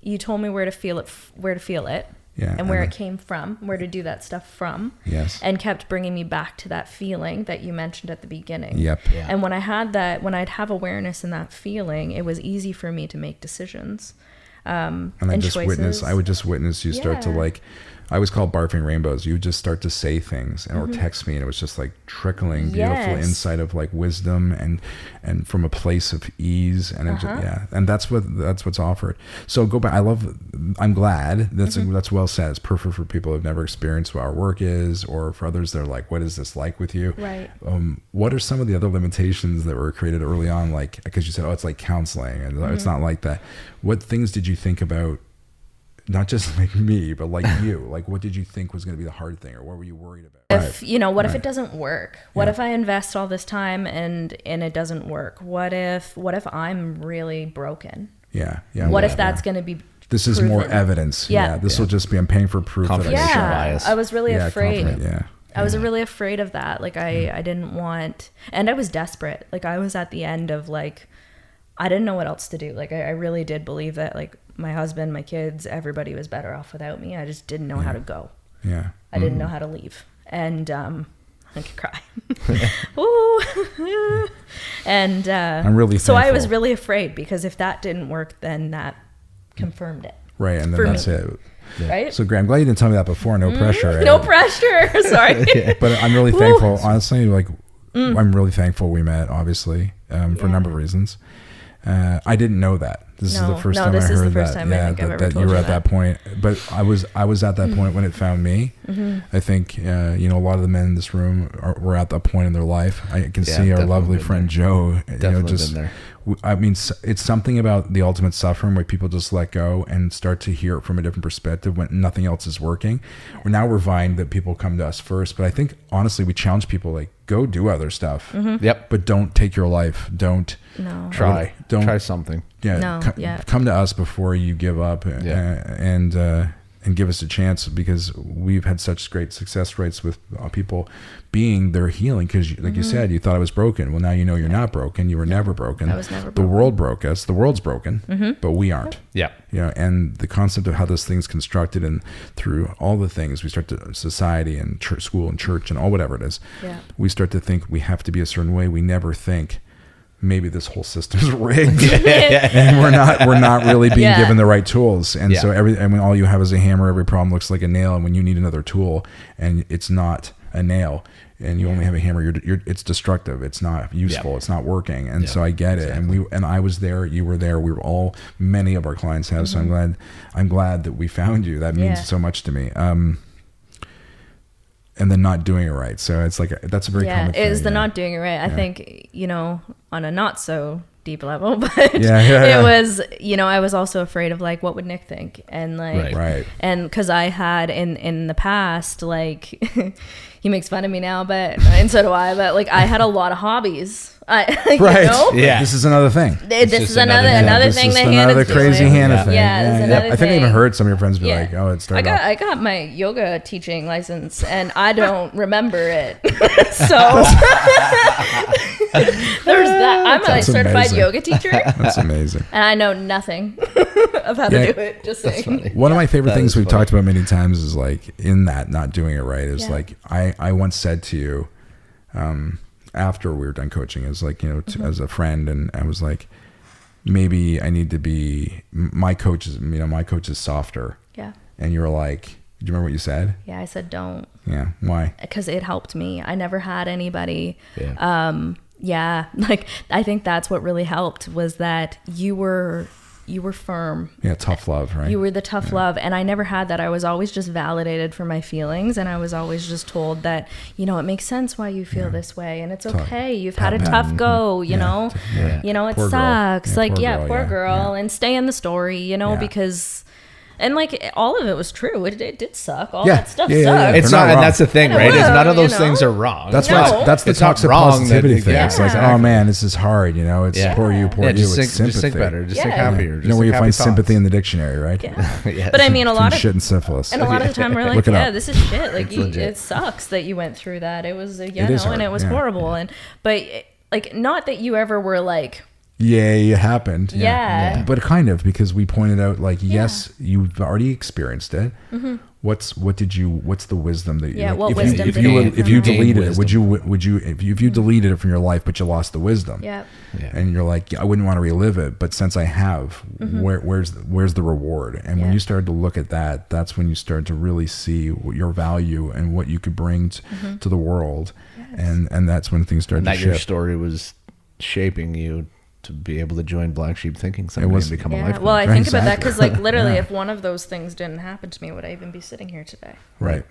you told me where to feel it. Yeah, and where it came from, where to do that stuff from. Yes. And kept bringing me back to that feeling that you mentioned at the beginning. Yep. Yeah. And when I'd have awareness in that feeling, it was easy for me to make decisions. And I would just witness you start to I was called barfing rainbows. You would just start to say things or text me, and it was just trickling beautiful insight of wisdom and from a place of ease, and and that's what's offered. So go back. I'm glad that's well said. It's perfect for people who've never experienced what our work is, or for others they're what is this like with you? Right. What are some of the other limitations that were created early on? Because you said, it's like counseling, and it's not like that. What things did you think about? Not just me, but you. What did you think was going to be the hard thing, or what were you worried about? If if it doesn't work? What if I invest all this time and it doesn't work? What if I'm really broken? Yeah. What if that's going to be? This is more evidence. Yeah. This will just be. I'm paying for proof. Confirmation bias. I was really afraid. I was really afraid of that. I didn't want, and I was desperate. I was at the end of I didn't know what else to do. I really did believe that my husband, my kids, everybody was better off without me. I just didn't know how to go. Yeah. I didn't know how to leave. And I could cry. Ooh. And I'm really so thankful. I was really afraid, because if that didn't work, then that confirmed it. Right, and then that's it. Yeah. Right. So, Graham, I'm glad you didn't tell me that before. No pressure. No pressure. Sorry. But I'm really thankful. Honestly, like, I'm really thankful we met, obviously, for a number of reasons. I didn't know that. This is the first time I heard that you were at that point. But I was at that point when it found me. I think a lot of the men in this room were at that point in their life. I can see our lovely friend Joe. Definitely been there. I mean, it's something about the ultimate suffering where people just let go and start to hear it from a different perspective when nothing else is working. Now we're vying that people come to us first. But I think, honestly, we challenge people, like, go do other stuff. Yep. But don't take your life. Don't try. Don't try something. Come to us before you give up and give us a chance, because we've had such great success rates with people being their healing. Because, like you said, you thought I was broken. Well, now you know you're not broken. You were never broken. I was never broken. The world broke us. The world's broken, but we aren't. Yeah. And the concept of how this thing's constructed, and through all the things we start to, society and church, school and church and all whatever it is, we start to think we have to be a certain way. We never think, maybe this whole system's rigged and we're not really being given the right tools. And so when all you have is a hammer, every problem looks like a nail. And when you need another tool and it's not a nail, and you only have a hammer, it's destructive. It's not useful. It's not working. And so I get it. And I was there, you were there. We were many of our clients have. So I'm glad that we found you. That means so much to me. And then not doing it right. So it's like, that's a very common thing. It is the not doing it right. I think, on a not so deep level, but it was, I was also afraid of, like, what would Nick think? And like, and cause I had in the past, like, he makes fun of me now, and so do I, but like, I had a lot of hobbies. This is another thing. This is another thing that Hannah's doing. Crazy Hannah thing. I think I even heard some of your friends be like, "Oh, it started." I got my yoga teaching license, and I don't remember it. So there's that. I'm a certified yoga teacher. That's amazing. And I know nothing of how to do it. Just saying. One of my favorite things we've talked about many times is, like, in that not doing it right is like, I once said to you, after we were done coaching, is like, as a friend, and I was like, maybe I need to be, my coach is softer. Yeah. And you were like, do you remember what you said? Yeah, I said don't. Yeah. Why? Because it helped me. I never had anybody. Yeah. Like, I think that's what really helped, was that you were firm. Yeah, tough love, right? You were the tough love. And I never had that. I was always just validated for my feelings. And I was always just told that, it makes sense why you feel this way. And it's okay. You've had a tough go, it poor sucks. Girl. Poor girl. And stay in the story, because... And like, all of it was true. It did suck. All that stuff sucked. It's not, and that's the thing, right? Is none of those things are wrong. That's why that's the toxic positivity thing. It's like, oh man, this is hard. It's poor you. It's sympathy. Just think better. Just think happier. Where you find sympathy in the dictionary, right? Yeah. But I mean, a lot of shit and syphilis. And a lot of the time we're like, this is shit. Like, it sucks that you went through that. It was, and it was horrible. And but like, not that you ever were like, yeah, it happened. Yeah. But kind of, because we pointed out, like, yes, you've already experienced it. Mm-hmm. What's the wisdom that you, what if wisdom you, if you deleted it, would you if you deleted it from your life, but you lost the wisdom? Yeah. And you're like, I wouldn't want to relive it, but since I have, where's the reward? And when you started to look at that, that's when you started to really see your value and what you could bring to the world. Yes. And that's when things started to shift. Your story was shaping you to be able to join Black Sheep Thinking someday and become a life coach. Well, I think about that because, like, literally, if one of those things didn't happen to me, would I even be sitting here today? Right.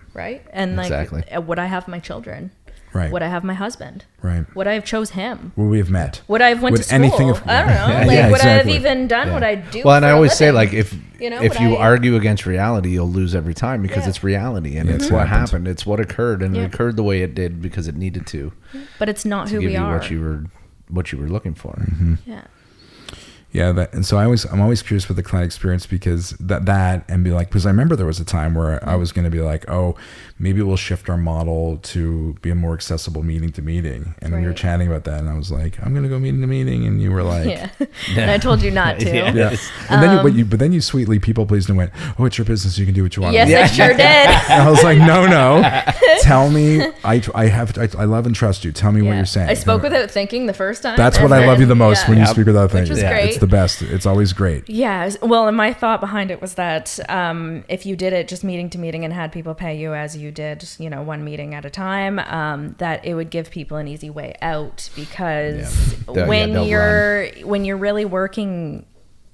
And like, would I have my children? Right. Would I have my husband? Right. Would I have chose him? Would we have met? Would I have went to school? I don't know. Would I have even done what I do? Well, and I always say, like, if you argue against reality, you'll lose every time, because it's reality, and it's what happened. It's what occurred, and it occurred the way it did because it needed to. But it's not who we are. What you were looking for. Mm-hmm. Yeah. Yeah, and so I'm always curious with the client experience, because and be like, because I remember there was a time where I was going to be like, oh, maybe we'll shift our model to be a more accessible meeting to meeting, and we were chatting about that, and I was like, I'm going to go meeting to meeting, and you were like, and I told you not to. And then you sweetly people pleased and went, oh, it's your business, you can do what you want. Yes, I sure did. And I was like, no, it's Tell me, I love and trust you. Tell me what you're saying. I spoke without thinking the first time. That's what I love you the most, when you speak without thinking. Which is great. It's the best. It's always great. Yeah. Well, and my thought behind it was that if you did it just meeting to meeting and had people pay you as you did, one meeting at a time, that it would give people an easy way out, because when you're really working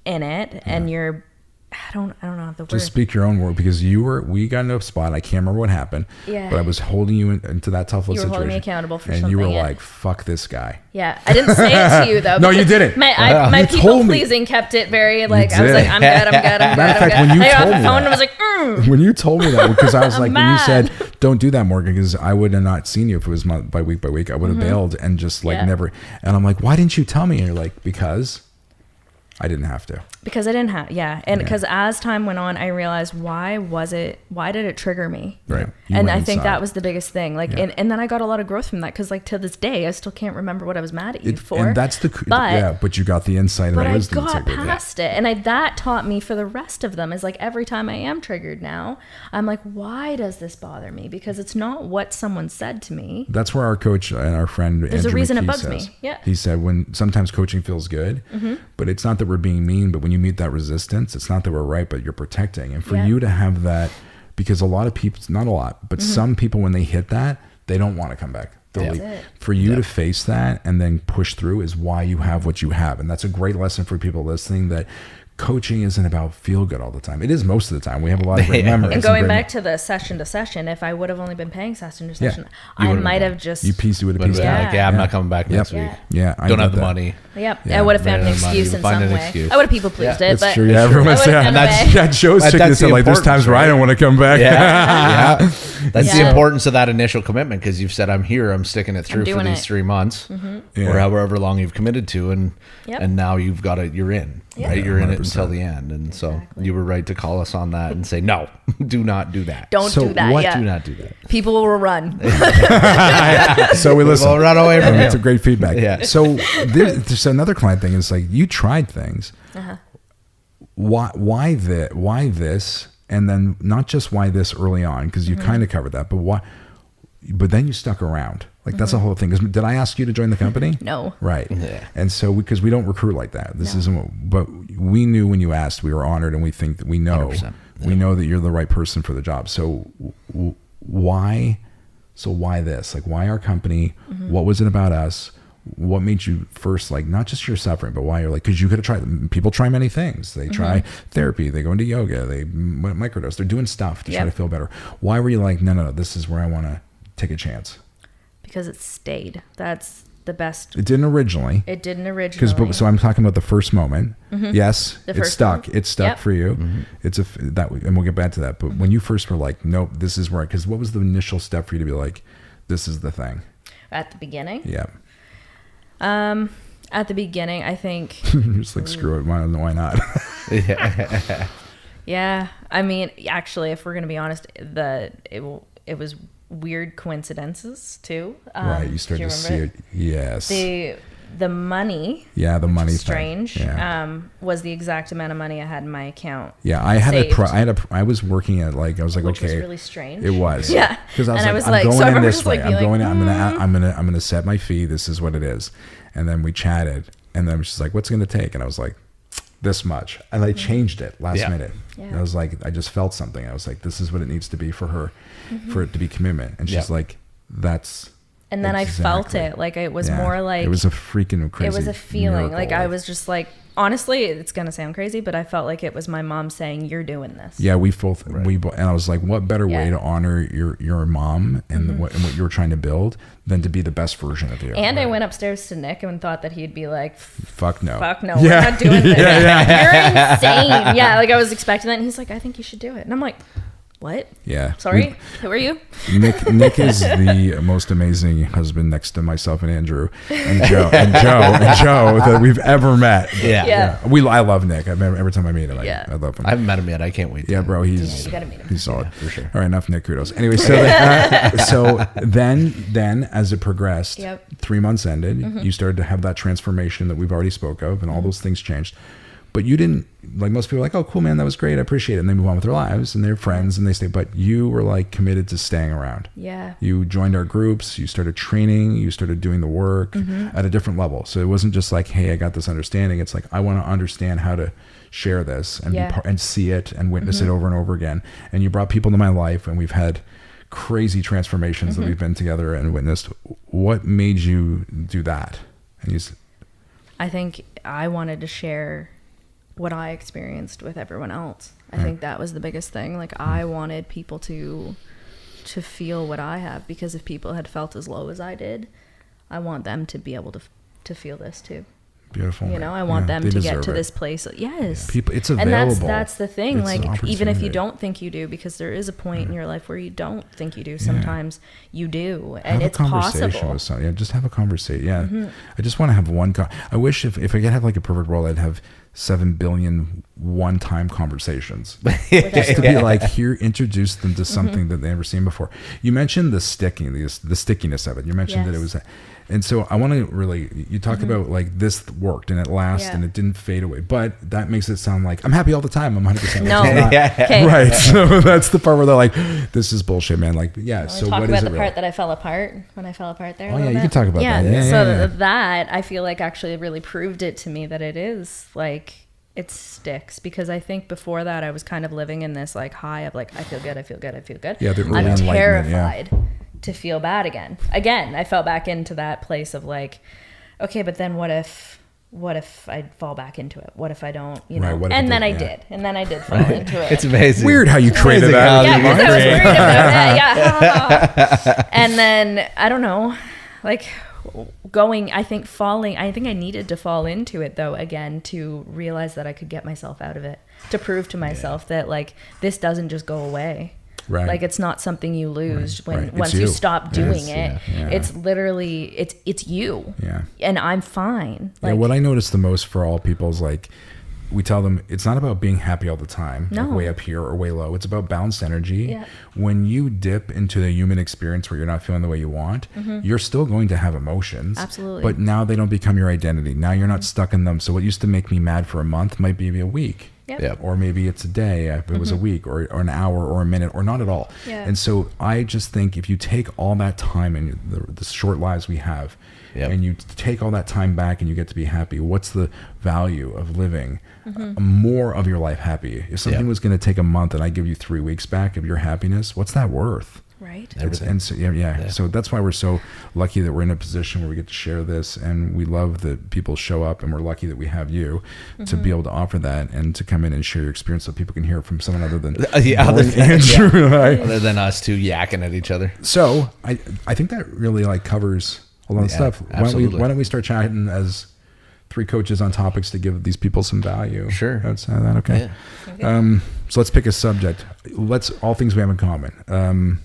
in it and you're, I don't know the word. Just speak your own word, because we got into a spot. I can't remember what happened. Yeah. But I was holding you into that tough situation. You were holding me accountable for something. And you were like, "Fuck this guy." Yeah. I didn't say it to you though. No, you didn't. My people pleasing kept it very like, I was like, I'm good. Matter of fact, when you told me that, I was like, when you told me that, because I was like, when you said, "Don't do that, Morgan," because I would have not seen you if it was by week, I would have bailed and just never. And I'm like, "Why didn't you tell me?" And you're like, "Because I didn't have to." Because I didn't have, and because as time went on, I realized why did it trigger me? Right. And I think that was the biggest thing. And then I got a lot of growth from that, because to this day, I still can't remember what I was mad at you for. And that's but you got the insight and the wisdom. But I got past it. And that taught me for the rest of them, is every time I am triggered now, I'm like, why does this bother me? Because it's not what someone said to me. That's where our coach and our friend There's Andrew a reason McKee it bugs says, me. Yeah. He said, when sometimes coaching feels good, but it's not that we're being mean, but when you meet that resistance, it's not that we're right, but you're protecting. And for you to have that, because a lot of people, not a lot, but some people, when they hit that, they don't want to come back. For you to face that and then push through is why you have what you have. And that's a great lesson for people listening, that coaching isn't about feel good all the time. It is most of the time. We have a lot of great memories. And going back to the session to session, if I would have only been paying session to session, I might have just... You would have pieced out. I'm not coming back next week. Yeah. I don't have the money. Yep. I would have found an excuse in some way. I would have people pleased it. That's true. Yeah, everyone said that. Joe's chicken said, there's times where I don't want to come back. Yeah. That's the importance of that initial commitment, because you've said, I'm here, I'm sticking it through for these 3 months, or however long you've committed to, and now you've got it, you're in. Right, you're in it until the end, and so you were right to call us on that and say, no, do not do that. Don't do that. Do not do that. People will run. So we listen. We'll run away from it. It's a great feedback. Yeah. So there's another client thing. Is you tried things. Why this? And then not just why this early on, because you kind of covered that, but why? But then you stuck around. That's the whole thing. Did I ask you to join the company? No. Right. Yeah. And so, because we don't recruit like that. This isn't, but we knew when you asked, we were honored, and we think that we know, we know that you're the right person for the job. So why this? Why our company? What was it about us? What made you first, not just your suffering, but why you're because you could have tried, people try many things. They try therapy, they go into yoga, they microdose, they're doing stuff to try to feel better. Why were you no, this is where I want to take a chance? Because it stayed. That's the best. It didn't originally. So I'm talking about the first moment. Yes, it stuck. It stuck for you. It's and we'll get back to that. But when you first were nope, this is where, because what was the initial step for you to be this is the thing? At the beginning? Yeah. At the beginning, I think. Just screw it. Why not? Yeah. I mean, actually, if we're going to be honest, it was weird coincidences too. Right, you started to see it. Yes. The money. Yeah, the money. Strange. Yeah. Was the exact amount of money I had in my account. Yeah, I was working at I was which okay. Was really strange. It was. Yeah. Because I was I'm going in this way. I'm gonna set my fee. This is what it is. And then we chatted, and then she's what's it gonna take? And I was this much, and I changed it last minute. Yeah. And I was I just felt something. I was this is what it needs to be for her, for it to be commitment. And she's that's. And then I felt it. It was more it was a freaking crazy. It was a feeling. Miracle. I was just honestly, it's gonna sound crazy, but I felt it was my mom saying, "You're doing this." Yeah, we both. And I was what better way to honor your mom and what you were trying to build than to be the best version of you. And I went upstairs to Nick and thought that he'd be "Fuck no, we're not doing this. You're insane." Yeah, I was expecting that, and he's "I think you should do it," and I'm what? Yeah. Sorry, who are you? Nick is the most amazing husband next to myself and Andrew and Joe that we've ever met. Yeah. I love Nick. Every time I meet him, I love him. I haven't met him yet. I can't wait. Yeah, bro. You gotta meet him. He's solid. For sure. All right, enough Nick kudos. Anyway, so then as it progressed, 3 months ended. You started to have that transformation that we've already spoke of, and all those things changed. but you didn't, like most people are like, oh, cool, man, that was great, I appreciate it. And they move on with their lives and they're friends and they stay, but you were like committed to staying around. Yeah. You joined our groups, you started training, you started doing the work at a different level. So it wasn't just like, hey, I got this understanding. It's like, I want to understand how to share this and and see it and witness it over and over again. And you brought people into my life and we've had crazy transformations that we've been together and witnessed. What made you do that? And I think I wanted to share what I experienced with everyone else. I think that was the biggest thing. Like I wanted people to feel what I have, because if people had felt as low as I did, I want them to be able to feel this too. Beautiful. You know, I want them to get to this place. Yes. People, it's available. And that's the thing. It's like, even if you don't think you do, because there is a point in your life where you don't think you do. Sometimes you do. And it's possible. With someone. Yeah, just have a conversation. Yeah. I just want to have one. I wish if I could have like a perfect world, I'd have 7 billion one-time conversations. Just to be like, here, introduce them to something that they've never seen before. You mentioned the stickiness of it. You mentioned that it was. And so I want to really, you talk about like this worked and it lasted and it didn't fade away, but that makes it sound like I'm happy all the time. I'm 100%. No. Right. So that's the part where they're like, this is bullshit, man. Like, yeah. So talk what about is the it part really? that I fell apart when I fell apart there. Oh yeah, you can talk about that. Yeah, that I feel like actually really proved it to me that it is like, it sticks, because I think before that I was kind of living in this like high of like, I feel good. Yeah, I'm terrified to feel bad again. I fell back into that place of like, okay, but then what if I fall back into it? What if I don't, you know? Right, and then I did fall into it. It's amazing. Weird how you created that. Yeah, because I was worried about that. Yeah. And then I don't know, like I think I needed to fall into it though again to realize that I could get myself out of it, to prove to myself that like this doesn't just go away. Right. Like it's not something you lose once you stop doing it. It's literally it's you. Yeah. And I'm fine. Like, what I notice the most for all people is like, we tell them it's not about being happy all the time, like way up here or way low. It's about balanced energy. Yeah. When you dip into the human experience where you're not feeling the way you want, you're still going to have emotions. Absolutely. But now they don't become your identity. Now you're not stuck in them. So what used to make me mad for a month might be a week. Yep. Or maybe it's a day, if it was a week, or an hour, or a minute, or not at all. Yeah. And so I just think if you take all that time in the short lives we have, and you take all that time back and you get to be happy, what's the value of living more of your life happy? If something was going to take a month and I give you 3 weeks back of your happiness, what's that worth? Right. And so, so that's why we're so lucky that we're in a position where we get to share this, and we love that people show up, and we're lucky that we have you to be able to offer that and to come in and share your experience so people can hear it from someone other than Andrew. Other than us two yakking at each other. So I think that really like covers a lot of stuff. Why don't we start chatting as 3 coaches on topics to give these people some value? Sure. That's that okay? Yeah. So let's pick a subject. All things we have in common.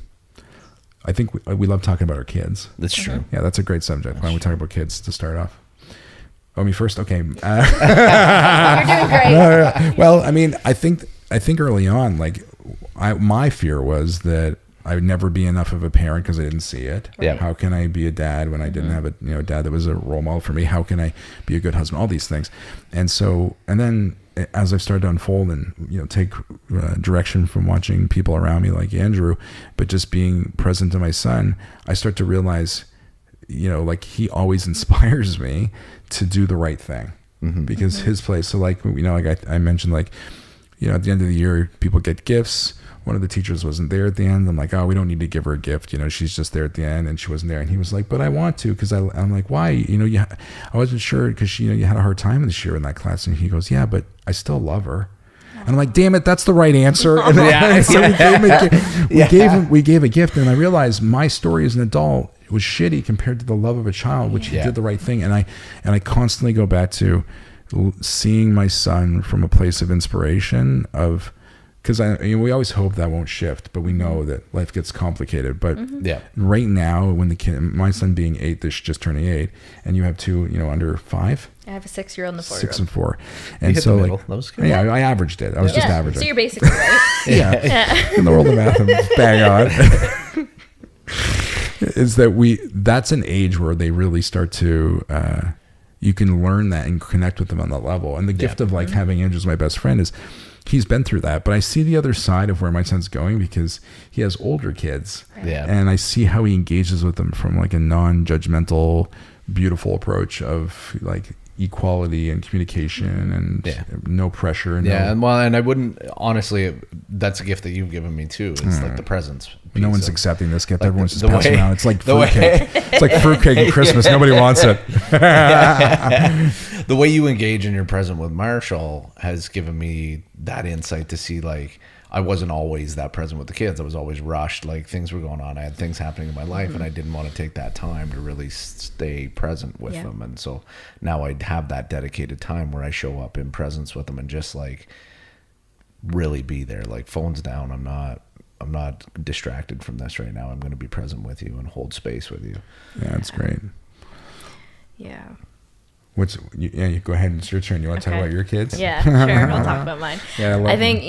I think we love talking about our kids. That's true. Yeah, that's a great subject. Why don't we talk about kids to start off? Oh, me first? Okay. You're doing great. Well, I mean, I think early on, like my fear was that I would never be enough of a parent because I didn't see it. Yeah. How can I be a dad when I didn't have a dad that was a role model for me? How can I be a good husband? All these things. And then as I've started to unfold and take direction from watching people around me like Andrew, but just being present to my son, I start to realize, like he always inspires me to do the right thing because his place. So like like I mentioned, like at the end of the year, people get gifts. One of the teachers wasn't there at the end. I'm like, oh, we don't need to give her a gift. She's just there at the end, and she wasn't there. And he was like, but I want to, because I'm like, why? I wasn't sure because you had a hard time this year in that class. And he goes, yeah, but I still love her. And I'm like, damn it, that's the right answer. And so we gave a gift, and I realized my story as an adult was shitty compared to the love of a child, which he did the right thing. And I constantly go back to seeing my son from a place of inspiration of. Because we always hope that won't shift, but we know that life gets complicated. But right now, when my son being 8, just turning 8, and you have 2, under 5. I have a 6-year-old and a 4-year-old. 6 and 4, and so like, that was good. Yeah, I averaged it. I was just averaging. So you're basically right. yeah. In the world of math, I'm bang on. Is that that's an age where they really start to you can learn that and connect with them on that level. And the gift of like having Andrew as my best friend is he's been through that, but I see the other side of where my son's going because he has older kids. Yeah. And I see how he engages with them from like a non-judgmental, beautiful approach of like equality and communication and no pressure. And and I wouldn't, honestly, that's a gift that you've given me too. It's like the presents. No one's accepting this gift. Like everyone's just passing around. It's like fruitcake. It's like fruitcake at Christmas. Nobody wants it. The way you engage in your present with Marshall has given me that insight to see, like, I wasn't always that present with the kids. I was always rushed. Like, things were going on. I had things happening in my life, and I didn't want to take that time to really stay present with them. And so now I have that dedicated time where I show up in presence with them and just like really be there. Like, phone's down. I'm not distracted from this right now. I'm going to be present with you and hold space with you. Yeah, that's great. Yeah. You go ahead. It's your turn. You want to talk about your kids? Yeah, sure. We'll talk about mine. Yeah, I think,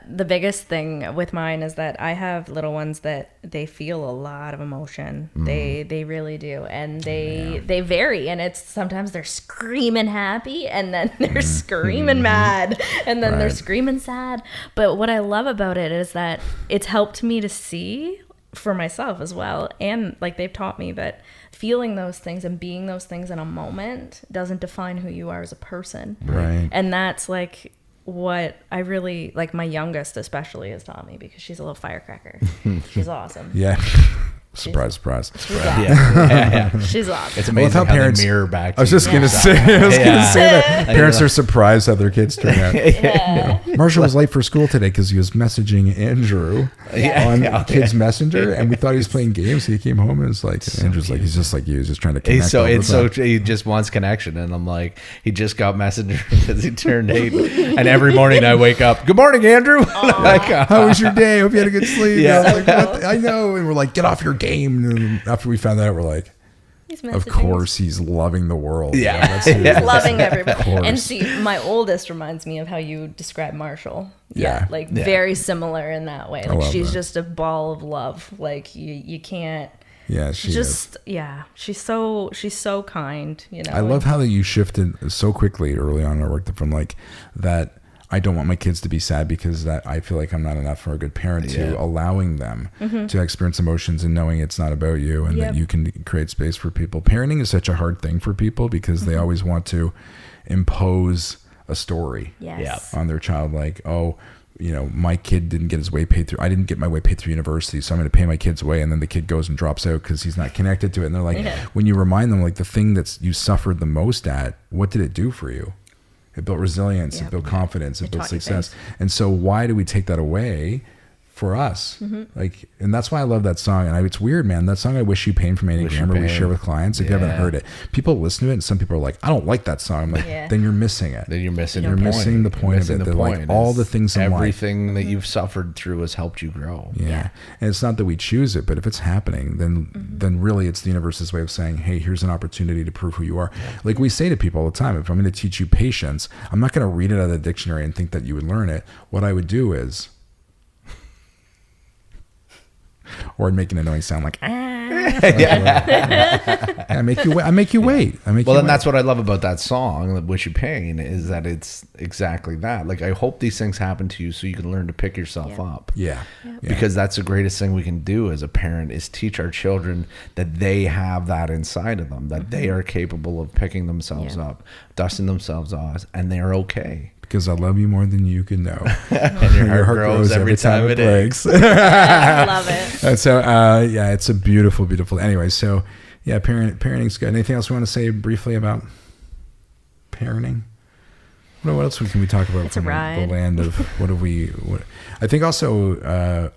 the biggest thing with mine is that I have little ones that they feel a lot of emotion. They really do. And they vary. And it's sometimes they're screaming happy and then they're screaming mad and then they're screaming sad. But what I love about it is that it's helped me to see for myself as well. And like they've taught me that feeling those things and being those things in a moment doesn't define who you are as a person. Right. And that's like what I really like. My youngest especially has taught me because she's a little firecracker. She's awesome. Yeah. Surprise. Yeah. She's awesome. It's amazing how parents mirror back. I was just going to say that parents are surprised how their kids turn out. Marshall was late for school today because he was messaging Andrew on Kids Messenger, and we thought he was playing games. So he came home and it's like, Andrew's like, he's just like you. He's just trying to connect. He just wants connection. And I'm like, he just got Messenger because he turned 8. And every morning I wake up, good morning, Andrew. Like, how was your day? Hope you had a good sleep. Yeah. I was like, I know. And we're like, get off your game. And after we found that, we're like, of course he's loving the world. Yeah. He's loving everybody. And see, my oldest reminds me of how you describe Marshall. Very similar in that way. Like she's just a ball of love. Like you can't. Yeah, she's so kind. I love how you shifted so quickly early on in our work from like that. I don't want my kids to be sad because that I feel like I'm not enough for a good parent to allowing them to experience emotions and knowing it's not about you and that you can create space for people. Parenting is such a hard thing for people because they always want to impose a story on their child. Like, my kid didn't get his way paid through. I didn't get my way paid through university, so I'm going to pay my kid's way. And then the kid goes and drops out because he's not connected to it. And they're like, when you remind them, like the thing that you suffered the most at, what did it do for you? It built resilience, it built confidence, it built success. And so why do we take that away for us? Like, and that's why I love that song. And it's weird, man. That song, I Wish You Pain from Annie Grammer, we share with clients. If you haven't heard it, people listen to it and some people are like, I don't like that song. I'm like, then you're missing it. Then you're missing the point of it. That like all the things in life. Everything that you've suffered through has helped you grow. Yeah. And it's not that we choose it, but if it's happening, then really it's the universe's way of saying, hey, here's an opportunity to prove who you are. Like we say to people all the time, if I'm going to teach you patience, I'm not going to read it out of the dictionary and think that you would learn it. What I would do is, or I'd make an annoying sound like, I make you wait. Then that's what I love about that song, Wish You Pain, is that it's exactly that. Like, I hope these things happen to you so you can learn to pick yourself up. Yeah. Because that's the greatest thing we can do as a parent is teach our children that they have that inside of them, that they are capable of picking themselves up, dusting themselves off, and they're okay. Because I love you more than you can know. And your heart grows every time it breaks. I love it. And so, it's a beautiful, beautiful. Anyway, so, parenting's good. Anything else we want to say briefly about parenting? What else can we talk about from the land of what I think also,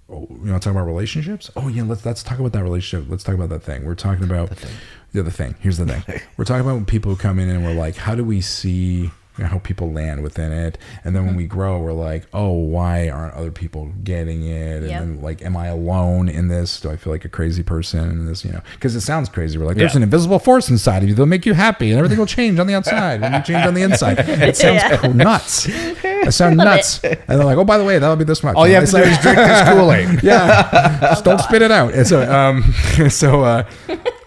talk about relationships? Oh, yeah, let's talk about that relationship. Let's talk about that thing. We're talking about the other thing. Here's the thing. We're talking about when people who come in and we're like, how do we see how people land within it, and then when we grow we're like, oh, why aren't other people getting it? And then like, am I alone in this? Do I feel like a crazy person in this? Because it sounds crazy. We're like, there's an invisible force inside of you that'll make you happy and everything will change on the outside and you change on the inside. It sounds nuts. I sound nuts. And they're like, oh, by the way, that'll be this much. All you have to do is drink this Kool-Aid. Just don't spit it out. And so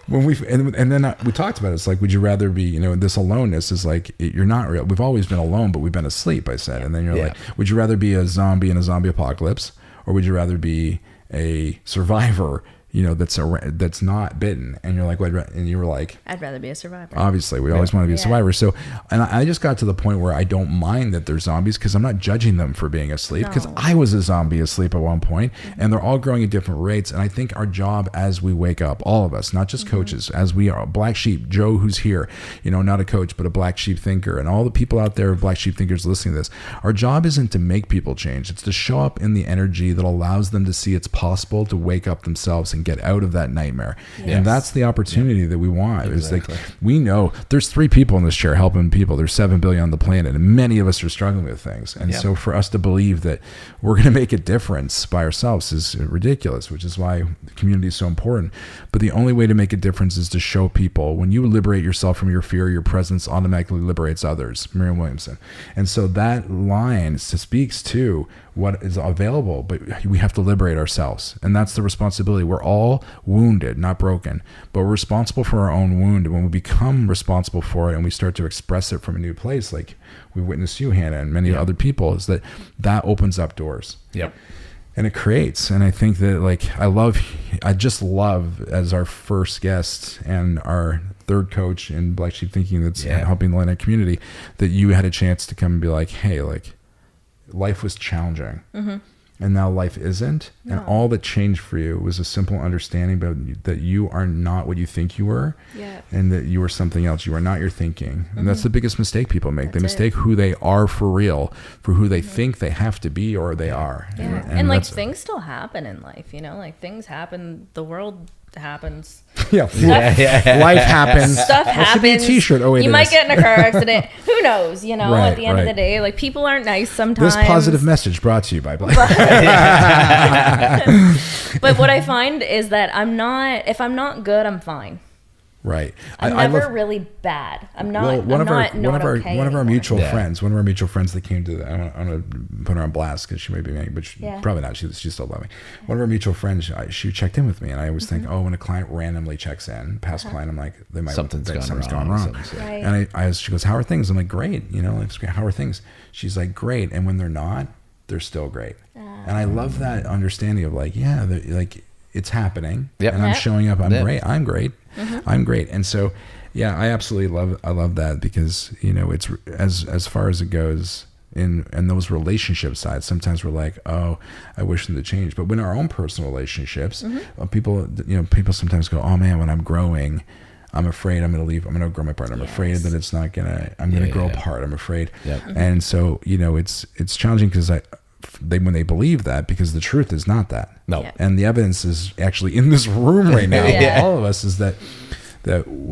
when and then we talked about it. It's like, would you rather be, this aloneness is like, you're not real. We've always been alone, but we've been asleep, I said. And then you're like, would you rather be a zombie in a zombie apocalypse, or would you rather be a survivor, that's not bitten? And you're like, and you were like, I'd rather be a survivor. Obviously, we always want to be a survivor. So, and I just got to the point where I don't mind that they're zombies, because I'm not judging them for being asleep, because I was a zombie asleep at one point, and they're all growing at different rates. And I think our job as we wake up, all of us, not just coaches, as we are black sheep, Joe, who's here, not a coach, but a black sheep thinker, and all the people out there, black sheep thinkers listening to this, our job isn't to make people change. It's to show up in the energy that allows them to see it's possible to wake up themselves and get out of that nightmare. And that's the opportunity that we want. Exactly. It's like, we know there's 3 people in this chair helping people. There's 7 billion on the planet, and many of us are struggling with things. And so for us to believe that we're going to make a difference by ourselves is ridiculous, which is why the community is so important. But the only way to make a difference is to show people. When you liberate yourself from your fear, your presence automatically liberates others. Marianne Williamson. And so that line speaks to what is available, but we have to liberate ourselves. And that's the responsibility. We're all wounded, not broken, but we're responsible for our own wound. And when we become responsible for it and we start to express it from a new place, like we witnessed you, Hannah, and many other people, is that opens up doors. Yep. And it creates. And I think that, like, I just love, as our first guest and our third coach in Black Sheep Thinking that's helping the Latinx community, that you had a chance to come and be like, hey, like, life was challenging, and now life isn't. And all that changed for you was a simple understanding that you are not what you think you were, and that you are something else. You are not your thinking. And that's the biggest mistake people make. They mistake who they are for real for who they think they have to be, or they are. And like, things still happen in life, like things happen. The world happens. Life happens. Stuff happens. That should be a t-shirt. Oh, wait, you might get in a car accident. Who knows? At the end of the day, like, people aren't nice sometimes. This positive message brought to you by Black. But what I find is that if I'm not good, I'm fine. Right. I'm never really bad. I'm not. Well, one of our mutual friends that came to I'm going to put her on blast because she may be angry, but probably not. She still loves me. One of our mutual friends, she checked in with me, and I always think, when a client randomly checks in, past client, I'm like, something's gone wrong. Right. And she goes, how are things? I'm like, great. How are things? She's like, great. And when they're not, they're still great. And I love that understanding of like, it's happening, and I'm showing up. Great. I'm great. I'm great. And so, I absolutely love that, because, it's as far as it goes in those relationship sides, sometimes we're like, oh, I wish them to change. But when our own personal relationships, people sometimes go, oh man, when I'm growing, I'm afraid I'm going to leave. I'm going to grow my partner. I'm afraid that it's not going to, I'm going to grow apart. I'm afraid. And so, it's challenging because when they believe that, because the truth is not that. No. And the evidence is actually in this room right now. All of us is that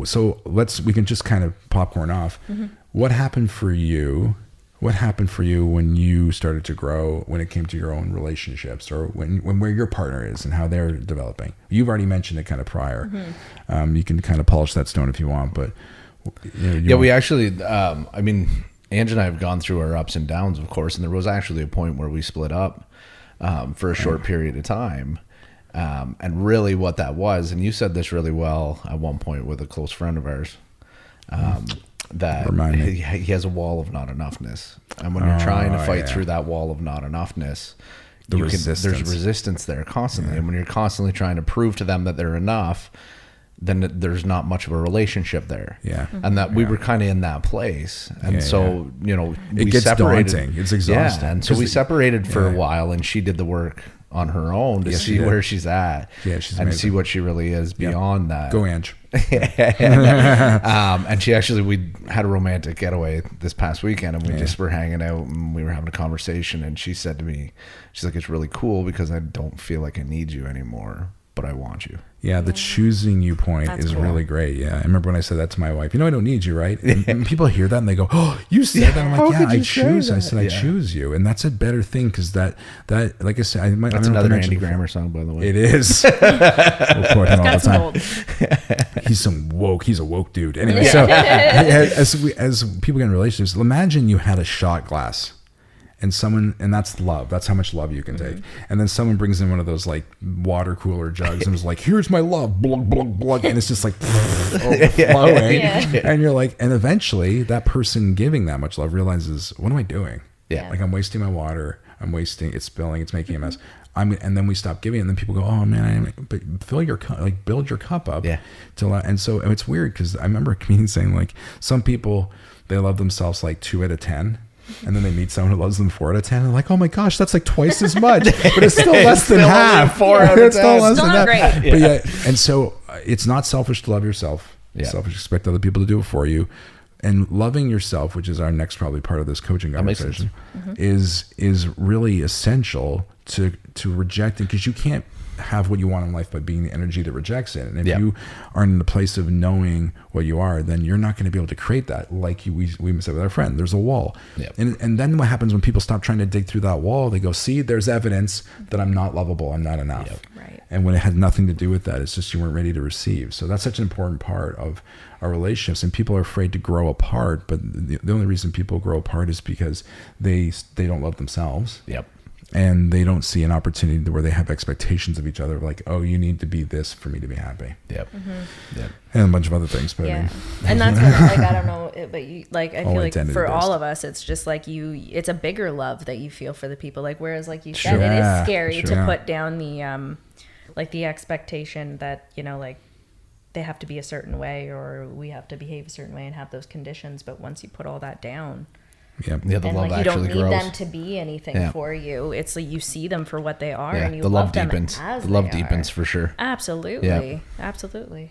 so we can just kind of popcorn off. What happened for you? What happened for you when you started to grow, when it came to your own relationships, or when where your partner is and how they're developing? You've already mentioned it kind of prior. You can kind of polish that stone if you want, but we actually, Ange and I have gone through our ups and downs, of course, and there was actually a point where we split up for a short period of time. And really what that was, and you said this really well at one point with a close friend of ours, that he has a wall of not enoughness. And when you're trying to fight through that wall of not enoughness, there's resistance there constantly. And when you're constantly trying to prove to them that they're enough, then there's not much of a relationship there. And that we were kind of in that place. And so, it gets separated. Daunting. It's exhausting. And so we separated for a while, and she did the work on her own to see where she's at. And see what she really is beyond that. Go Ange. And we had a romantic getaway this past weekend, and we just were hanging out, and we were having a conversation, and she said to me, she's like, it's really cool because I don't feel like I need you anymore, but I want you. The choosing you point is really great. I remember when I said that to my wife, I don't need you, right? And people hear that and they go, oh, you said that. I'm like, I choose. I said, I choose you. And that's a better thing, because that, like I said, that's another Andy Grammer song, by the way. It is. We'll quote him all the time. He's a woke dude. Anyway, so as people get in relationships, imagine you had a shot glass, and that's love. That's how much love you can take. And then someone brings in one of those like water cooler jugs and is like, here's my love, blug, blug, blug. And it's just like overflowing. And you're like, and eventually that person giving that much love realizes, what am I doing? Like I'm wasting my water. It's spilling, it's making a mess. And then we stop giving, and then people go, oh man, but fill your cup, like build your cup up. And so it's weird because I remember a comedian saying like, some people, they love themselves like 2 out of 10. And then they meet someone who loves them 4 out of 10. And like, oh my gosh, that's like twice as much, but it's still less than half. 4 out of 10. It's still less than half. Great. But yeah, and so it's not selfish to love yourself. It's selfish to expect other people to do it for you. And loving yourself, which is our next probably part of this coaching conversation, is really essential to rejecting, because you can't have what you want in life by being the energy that rejects it. And if you are in the place of knowing what you are, then you're not going to be able to create that. Like we said with our friend, there's a wall. And then what happens when people stop trying to dig through that wall? They go, see, there's evidence that I'm not lovable. I'm not enough. Right. And when it has nothing to do with that, it's just you weren't ready to receive. So that's such an important part of our relationships. And people are afraid to grow apart. But the only reason people grow apart is because they don't love themselves. And they don't see an opportunity where they have expectations of each other, like, oh, you need to be this for me to be happy. And a bunch of other things. But I mean, and that's what, like, I don't know, but you, like, I feel like for all of us, it's just like it's a bigger love that you feel for the people. Like, whereas, like you said, it is scary to put down the, like the expectation that, you know, like they have to be a certain way or we have to behave a certain way and have those conditions. But once you put all that down, the and love like you don't need grows. them to be anything for you. It's like you see them for what they are, and you the love them deepens. as the love they deepens are. For sure. Absolutely, absolutely.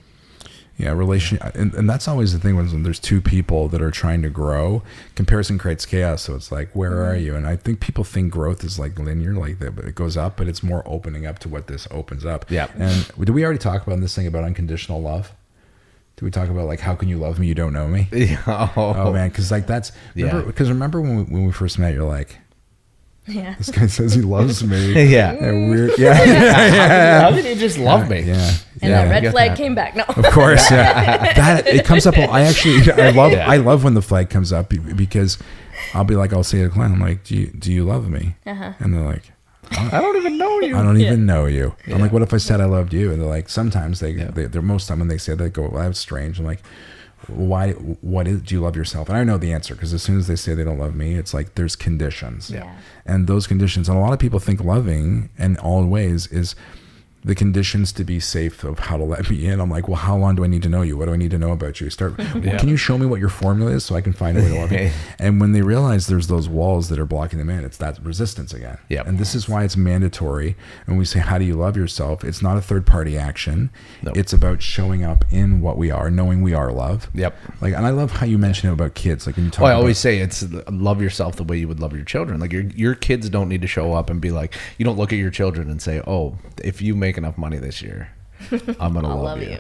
Yeah, and that's always the thing when there's two people that are trying to grow. Comparison creates chaos. So it's like, where are you? And I think people think growth is like linear, like that, but it goes up, but it's more opening up to what this opens up. And did we already talk about this thing about unconditional love? Did we talk about like, how can you love me? You don't know me. Oh man. Cause like that's, remember when we first met, you're like, this guy says he loves me. And weird. How did he just love me? And that red flag came back. No, of course. That it comes up. I love when the flag comes up because I'll say to a client, I'm like, do you love me? And they're like, I don't even know you. I don't even know you. I'm like, what if I said I loved you? And they're like, sometimes they're most time when they say that, they go, well, that's strange. I'm like, why? Do you love yourself? And I know the answer, because as soon as they say they don't love me, it's like there's conditions. And those conditions, and a lot of people think loving in all ways is the conditions to be safe of how to let me in. I'm like, well, how long do I need to know you? What do I need to know about you? Can you show me what your formula is so I can find a way to love you? And when they realize there's those walls that are blocking them in, it's that resistance again. And this is why it's mandatory. When we say, how do you love yourself? It's not a third party action. It's about showing up in what we are, knowing we are love. Like, and I love how you mention it about kids. Like when you talk I always say it's love yourself the way you would love your children. Like your kids don't need to show up and be like, you don't look at your children and say, oh, if you make enough money this year, I'm gonna love you.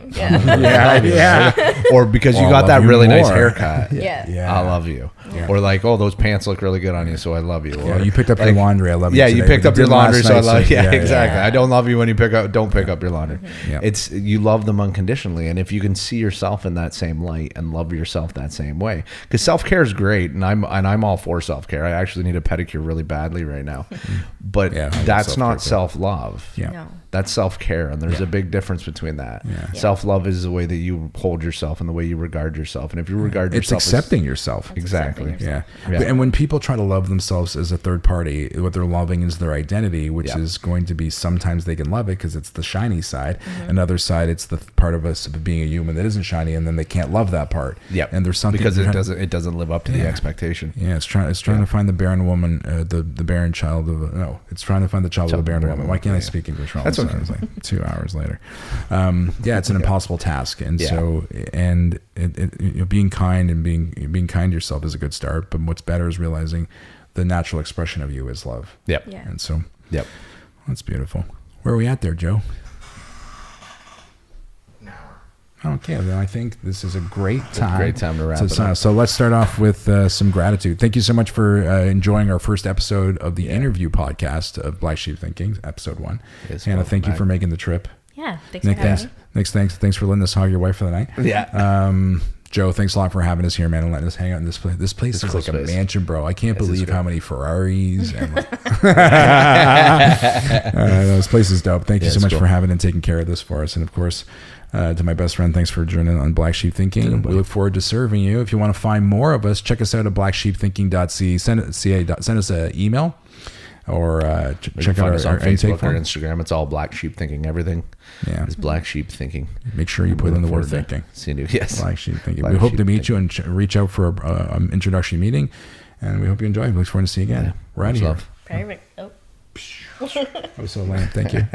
Or because you got that really nice haircut. I love you. Or like, oh, those pants look really good on you, so I love you. Or you picked up your laundry, I love you. You picked up your laundry, so I love you. Exactly. I don't love you when you don't pick up your laundry. It's you love them unconditionally, and if you can see yourself in that same light and love yourself that same way, because self-care is great, and I'm all for self-care. I actually need a pedicure really badly right now, but that's not self-love. No. That's self-care, and there's a big difference between that. Self-love is the way that you hold yourself and the way you regard yourself. And if you regard yourself, it's accepting yourself. Exactly. And when people try to love themselves as a third party, what they're loving is their identity, which is going to be, sometimes they can love it because it's the shiny side. Another side, it's the part of us of being a human that isn't shiny, and then they can't love that part. And there's something because it doesn't live up to the expectation. It's trying to find the barren woman, the barren child of it's trying to find the child of a barren woman. Why can't I spep English? That's okay. Like 2 hours later. It's an impossible task, and so being kind and being kind to yourself is a good start. But what's better is realizing the natural expression of you is love. And so that's beautiful. Where are we at there, Joe? An hour. Okay, then I think this is a great time. Great time to wrap it up. So let's start off with some gratitude. Thank you so much for enjoying our first episode of the interview podcast of Black Sheep Thinking, episode 1. Hannah, thank you for making the trip. Thanks for having me. Thanks for letting us hog your wife for the night. Joe, thanks a lot for having us here, man, and letting us hang out in this place. This place is like a mansion, bro. I can't believe how many Ferraris and this place is dope. Thank you so much for having and taking care of this for us. And of course, to my best friend, thanks for joining on Black Sheep Thinking. We look forward to serving you. If you want to find more of us, check us out at blacksheepthinking.ca. Send us an email. Or check out our Facebook or Instagram. It's all Black Sheep Thinking. Everything is Black Sheep Thinking. Make sure you put in the word thinking. Yes. Black Sheep Thinking. We hope to meet you and reach out for an introductory meeting. And we hope you enjoy. We look forward to see you again. Yeah. We're out of here. Perfect. Oh. I was so lame. Thank you.